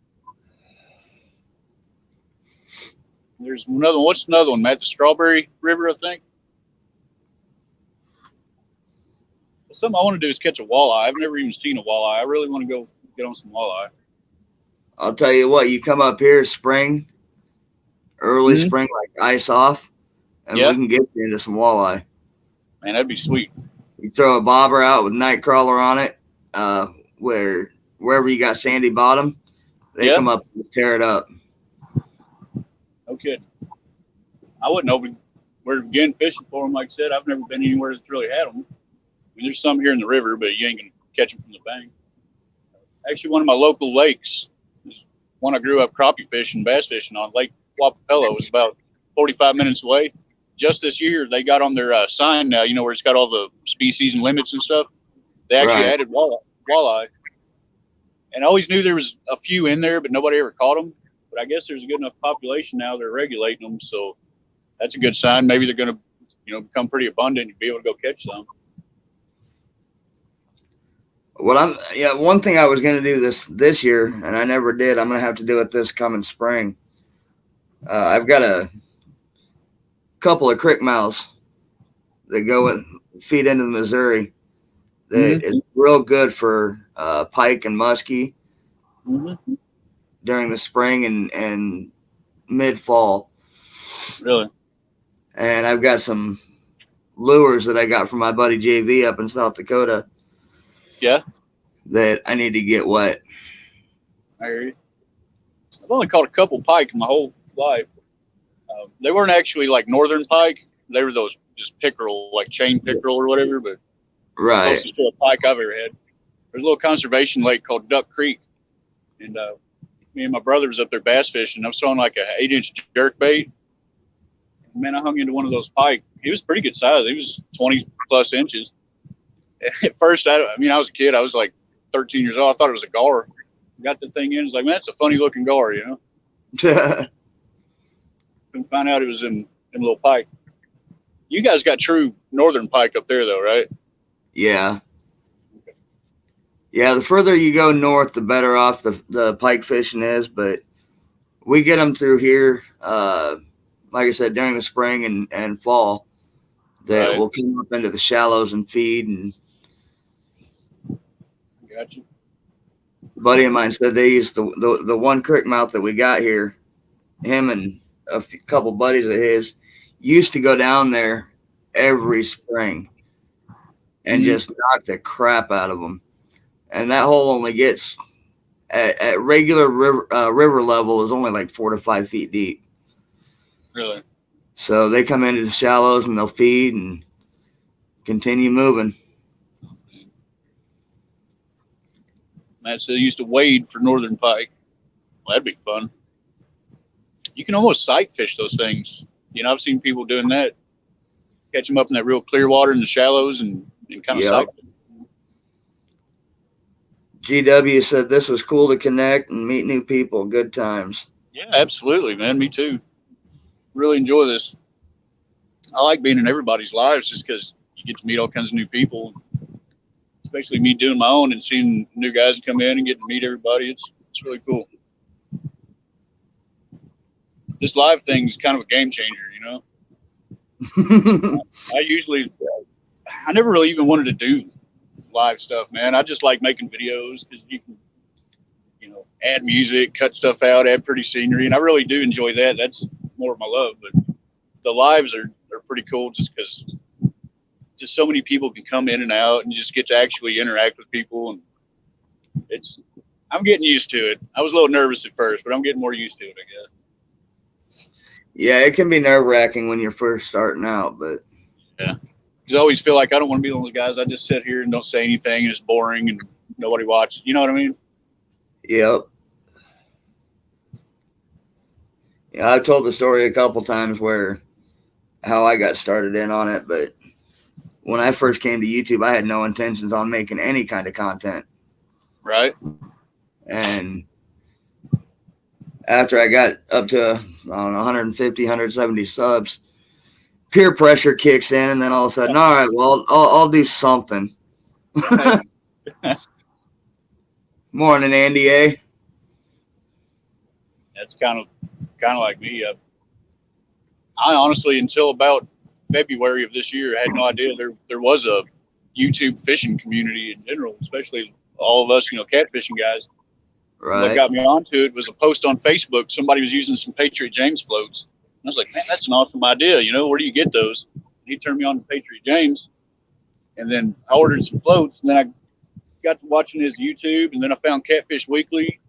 There's another one. What's another one, Matt? The Strawberry River, I think. Something I want to do is catch a walleye. I've never even seen a walleye. I really want to go get on some walleye. I'll tell you what, you come up here spring, early spring, like ice off, and we can get you into some walleye. Man, that'd be sweet. You throw a bobber out with night crawler on it, wherever you got sandy bottom, they come up and tear it up. Okay. I wouldn't know. we're again fishing for them. Like I said, I've never been anywhere that's really had them. I mean, there's some here in the river, but you ain't gonna catch them from the bank. Actually, one of my local lakes, one I grew up crappie fishing, bass fishing on, Lake Wapapello, was about 45 minutes away. Just this year, they got on their sign now, you know, where it's got all the species and limits and stuff. They actually Right. added walleye. And I always knew there was a few in there, but nobody ever caught them. But I guess there's a good enough population now they're regulating them, so that's a good sign. Maybe they're going to, you know, become pretty abundant and be able to go catch some. One thing I was going to do this year, and I never did. I'm going to have to do it this coming spring. I've got a couple of creek mouths that go and feed into the Missouri. That is real good for pike and muskie during the spring and mid fall. Really? And I've got some lures that I got from my buddy JV up in South Dakota. Yeah. That I need to get wet. I hear you. I've only caught a couple pike in my whole life. They weren't actually like northern pike. They were those just pickerel, like chain pickerel or whatever, but right. Closest to a pike I've ever had. There's a little conservation lake called Duck Creek. And me and my brother was up there bass fishing. I was throwing like a 8-inch jerk bait. Man, I hung into one of those pike. He was pretty good size. He was 20 plus inches. At first, I was a kid. I was like 13 years old. I thought it was a gar. Got the thing in. It's like, man, that's a funny looking gar, you know? Couldn't find out it was in little pike. You guys got true northern pike up there, though, right? Yeah. Yeah, the further you go north, the better off the pike fishing is. But we get them through here, like I said, during the spring and fall. That will come up into the shallows and feed. And gotcha. A buddy of mine said they used the one creek mouth that we got here. Him and a couple buddies of his used to go down there every spring and just knock the crap out of them. And that hole only gets at regular river level is only like 4 to 5 feet deep. Really? So they come into the shallows and they'll feed and continue moving. Matt said he used to wade for northern pike. Well, that'd be fun. You can almost sight fish those things. You know, I've seen people doing that. Catch them up in that real clear water in the shallows and kind of sight fish. GW said this was cool to connect and meet new people. Good times. Yeah, absolutely, man. Me too. Really enjoy this. I like being in everybody's lives just because you get to meet all kinds of new people. Especially me doing my own and seeing new guys come in and getting to meet everybody. It's really cool. This live thing is kind of a game changer, you know. I never really even wanted to do live stuff, man. I just like making videos because you can, you know, add music, cut stuff out, add pretty scenery, and I really do enjoy that. That's more of my love. But the lives are pretty cool just because just so many people can come in and out and just get to actually interact with people, and I'm getting used to it. I was a little nervous at first, but I'm getting more used to it, I guess. Yeah, it can be nerve-wracking when you're first starting out, but yeah, because I always feel like I don't want to be one of those guys. I just sit here and don't say anything, and it's boring, and nobody watches. You know what I mean? Yep. Yeah, I've told the story a couple times how I got started in on it, but when I first came to YouTube, I had no intentions on making any kind of content. Right. And after I got up to, 150, 170 subs, peer pressure kicks in, and then all of a sudden, all right, well, I'll do something. Morning, Andy A. That's kind of like me. I honestly, until about February of this year, I had no idea there was a YouTube fishing community in general, especially all of us, you know, catfishing guys. Right. What got me onto it was a post on Facebook. Somebody was using some Patriot James floats. And I was like, man, that's an awesome idea. You know, where do you get those? And he turned me on to Patriot James. And then I ordered some floats. And then I got to watching his YouTube. And then I found Catfish Weekly.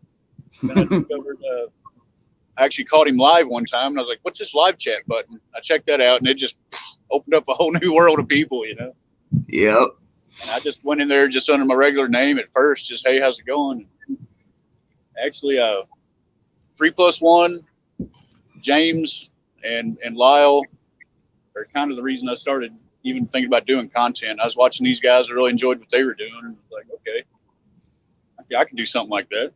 And then I discovered I actually caught him live one time, and I was like, "What's this live chat button?" I checked that out, and it just opened up a whole new world of people, you know. Yep. And I just went in there just under my regular name at first, just hey, how's it going? Actually, 3+1, James and Lyle are kind of the reason I started even thinking about doing content. I was watching these guys, I really enjoyed what they were doing, and I was like, okay, I can do something like that.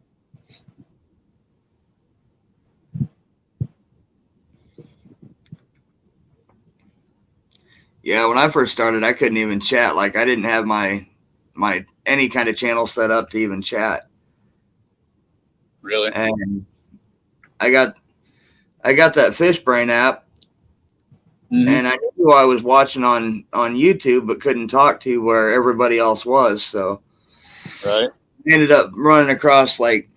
Yeah, when I first started, I couldn't even chat. Like I didn't have my any kind of channel set up to even chat. Really? And I got that Fishbrain app, and I knew who I was watching on YouTube, but couldn't talk to where everybody else was. So right, I ended up running across like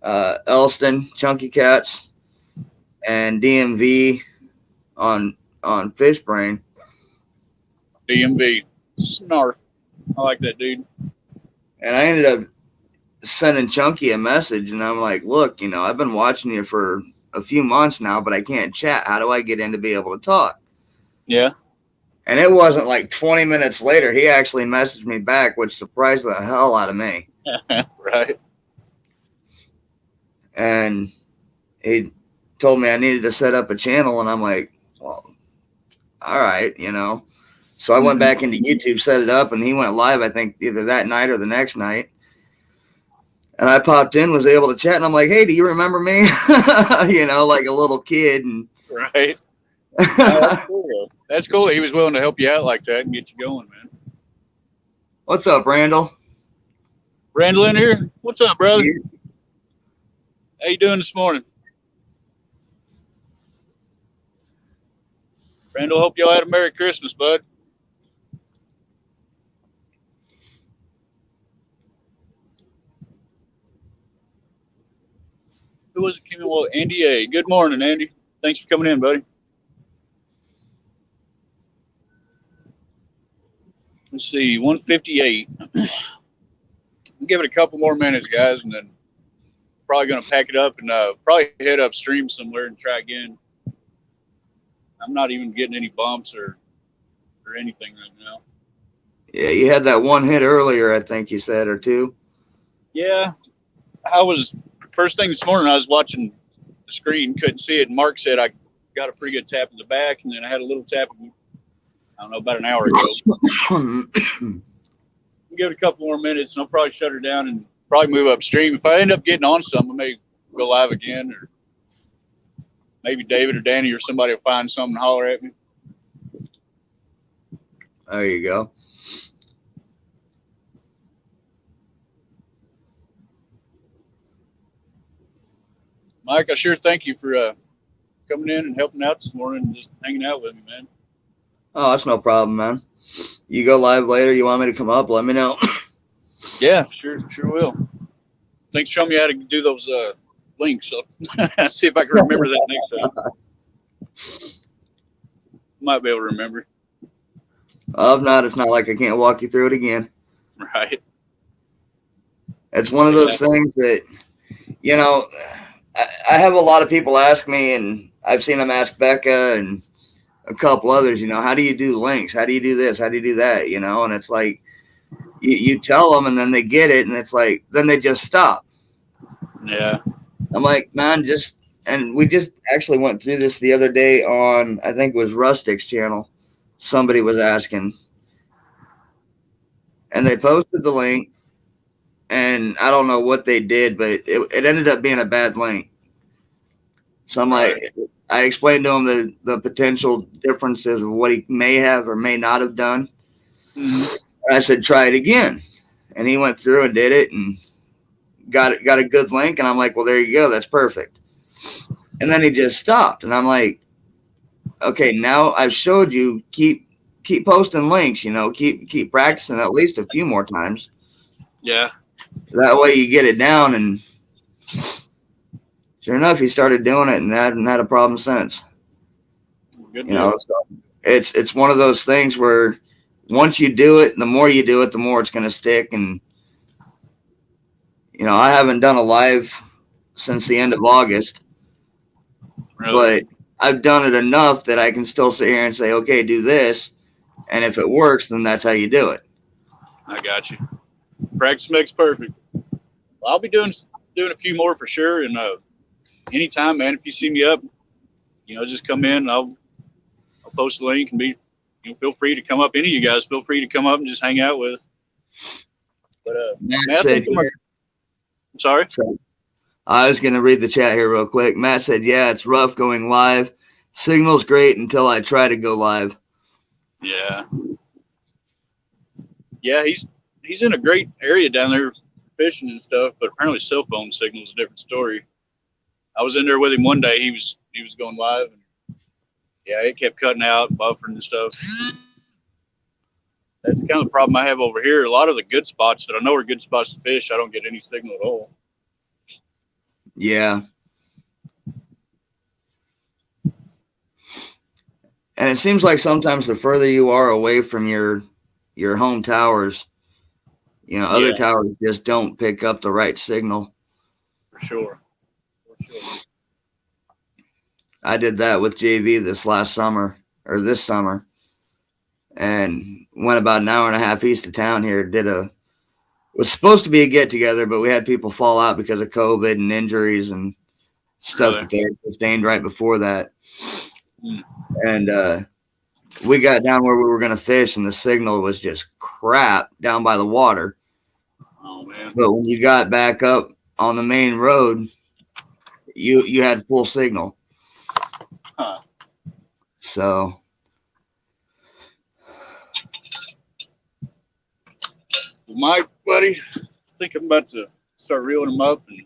Elston, Chunky Cats, and DMV on Fishbrain. DMV, snarf. I like that dude. And I ended up sending Chunky a message, and I'm like, look, you know, I've been watching you for a few months now, but I can't chat. How do I get in to be able to talk? Yeah. And it wasn't like 20 minutes later, he actually messaged me back, which surprised the hell out of me. Right. And he told me I needed to set up a channel, and I'm like, well, all right, you know. So I went back into YouTube, set it up, and he went live, I think, either that night or the next night. And I popped in, was able to chat, and I'm like, hey, do you remember me? You know, like a little kid. And right. Oh, that's cool. That's cool. He was willing to help you out like that and get you going, man. What's up, Randall? Randall in here? What's up, brother? Yeah. How you doing this morning? Randall, hope y'all had a Merry Christmas, bud. Who was it? Well, Andy A. Good morning, Andy. Thanks for coming in, buddy. Let's see, 158. We'll give it a couple more minutes, guys, and then probably going to pack it up and probably head upstream somewhere and try again. I'm not even getting any bumps or anything right now. Yeah, you had that one hit earlier, I think you said, or two. Yeah, I was first thing this morning. I was watching the screen, couldn't see it, and Mark said I got a pretty good tap in the back, and then I had a little tap, I don't know, about an hour ago. We'll give it a couple more minutes, and I'll probably shut her down and probably move upstream. If I end up getting on something, I may go live again, or maybe David or Danny or somebody will find something and holler at me. There you go. Mike, I sure thank you for coming in and helping out this morning and just hanging out with me, man. Oh, that's no problem, man. You go live later, you want me to come up, let me know. Yeah, sure will. Thanks for showing me how to do those links. So see if I can remember that next time. Might be able to remember. If not, it's not like I can't walk you through it again. Right. It's one of those things that, you know, I have a lot of people ask me, and I've seen them ask Becca and a couple others, you know, how do you do links? How do you do this? How do you do that? You know, and it's like, you tell them and then they get it, and it's like, then they just stop. Yeah. I'm like, man, and we just actually went through this the other day on, I think it was Rustic's channel. Somebody was asking, and they posted the link, and I don't know what they did, but it ended up being a bad link. So I'm like, I explained to him the potential differences of what he may have or may not have done. And I said, try it again. And he went through and did it and got a good link. And I'm like, well, there you go. That's perfect. And then he just stopped. And I'm like, okay, now I've showed you, keep posting links, you know, keep practicing at least a few more times. Yeah. That way you get it down. And sure enough, he started doing it and hadn't had a problem since. Good you know, so it's one of those things where once you do it, the more you do it, the more it's going to stick. And, you know, I haven't done a live since the end of August. Really? But I've done it enough that I can still sit here and say, okay, do this. And if it works, then that's how you do it. I got you. Practice makes perfect. Well, I'll be doing a few more for sure. And anytime, man, if you see me up, just come in. I'll post a link and feel free to come up. Any of you guys, feel free to come up and just hang out with us. But Matt said, I'm sorry. I was going to read the chat here real quick. Matt said, yeah, it's rough going live. Signal's great until I try to go live. Yeah. Yeah, he's in a great area down there fishing and stuff, but apparently cell phone signal is a different story. I was in there with him one day. He was going live, and yeah, it kept cutting out, buffering and stuff. That's kind of the problem I have over here. A lot of the good spots that I know are good spots to fish, I don't get any signal at all. Yeah. And it seems like sometimes the further you are away from your home towers, other towers just don't pick up the right signal. For sure. I did that with JV this summer, and went about an hour and a half east of town here. Was supposed to be a get together, but we had people fall out because of COVID and injuries and stuff that they had sustained right before that. And we got down where we were going to fish, and the signal was just crap down by the water. Oh man! But when you got back up on the main road, you had full signal. Huh. So. Mike, buddy, I think I'm about to start reeling them up and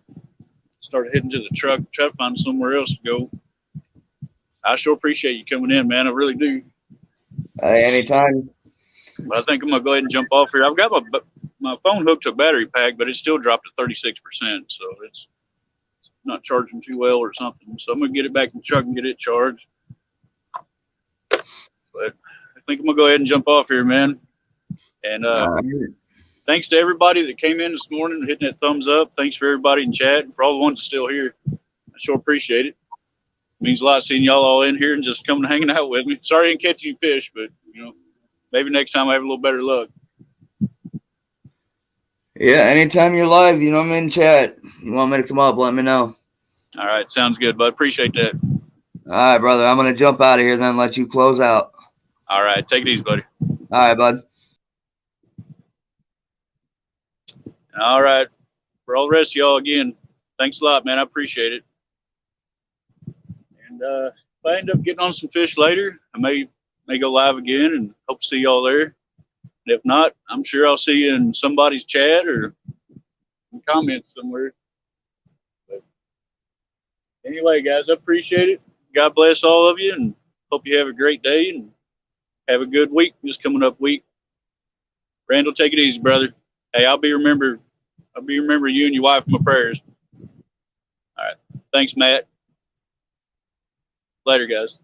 start heading to the truck, try to find somewhere else to go. I sure appreciate you coming in, man. I really do. Anytime. But I think I'm going to go ahead and jump off here. I've got my phone hooked to a battery pack, but it's still dropped to 36%. So it's not charging too well or something. So I'm going to get it back in the truck and get it charged. But I think I'm going to go ahead and jump off here, man. And thanks to everybody that came in this morning, hitting that thumbs up. Thanks for everybody in chat and for all the ones still here. I sure appreciate it. It means a lot seeing y'all all in here and just coming and hanging out with me. Sorry I didn't catch any fish, but maybe next time I have a little better luck. Yeah, anytime you're live, I'm in chat. You want me to come up, let me know. All right, sounds good, bud. Appreciate that. All right, brother. I'm going to jump out of here, then let you close out. All right, take it easy, buddy. All right, bud. All right. For all the rest of y'all, again, thanks a lot, man. I appreciate it. And if I end up getting on some fish later, I may go live again and hope to see y'all there. And if not, I'm sure I'll see you in somebody's chat or in comments somewhere. But anyway, guys, I appreciate it. God bless all of you, and hope you have a great day and have a good week, this coming up week. Randall, take it easy, brother. Hey, I'll be remembering you and your wife in my prayers. All right. Thanks, Matt. Later, guys.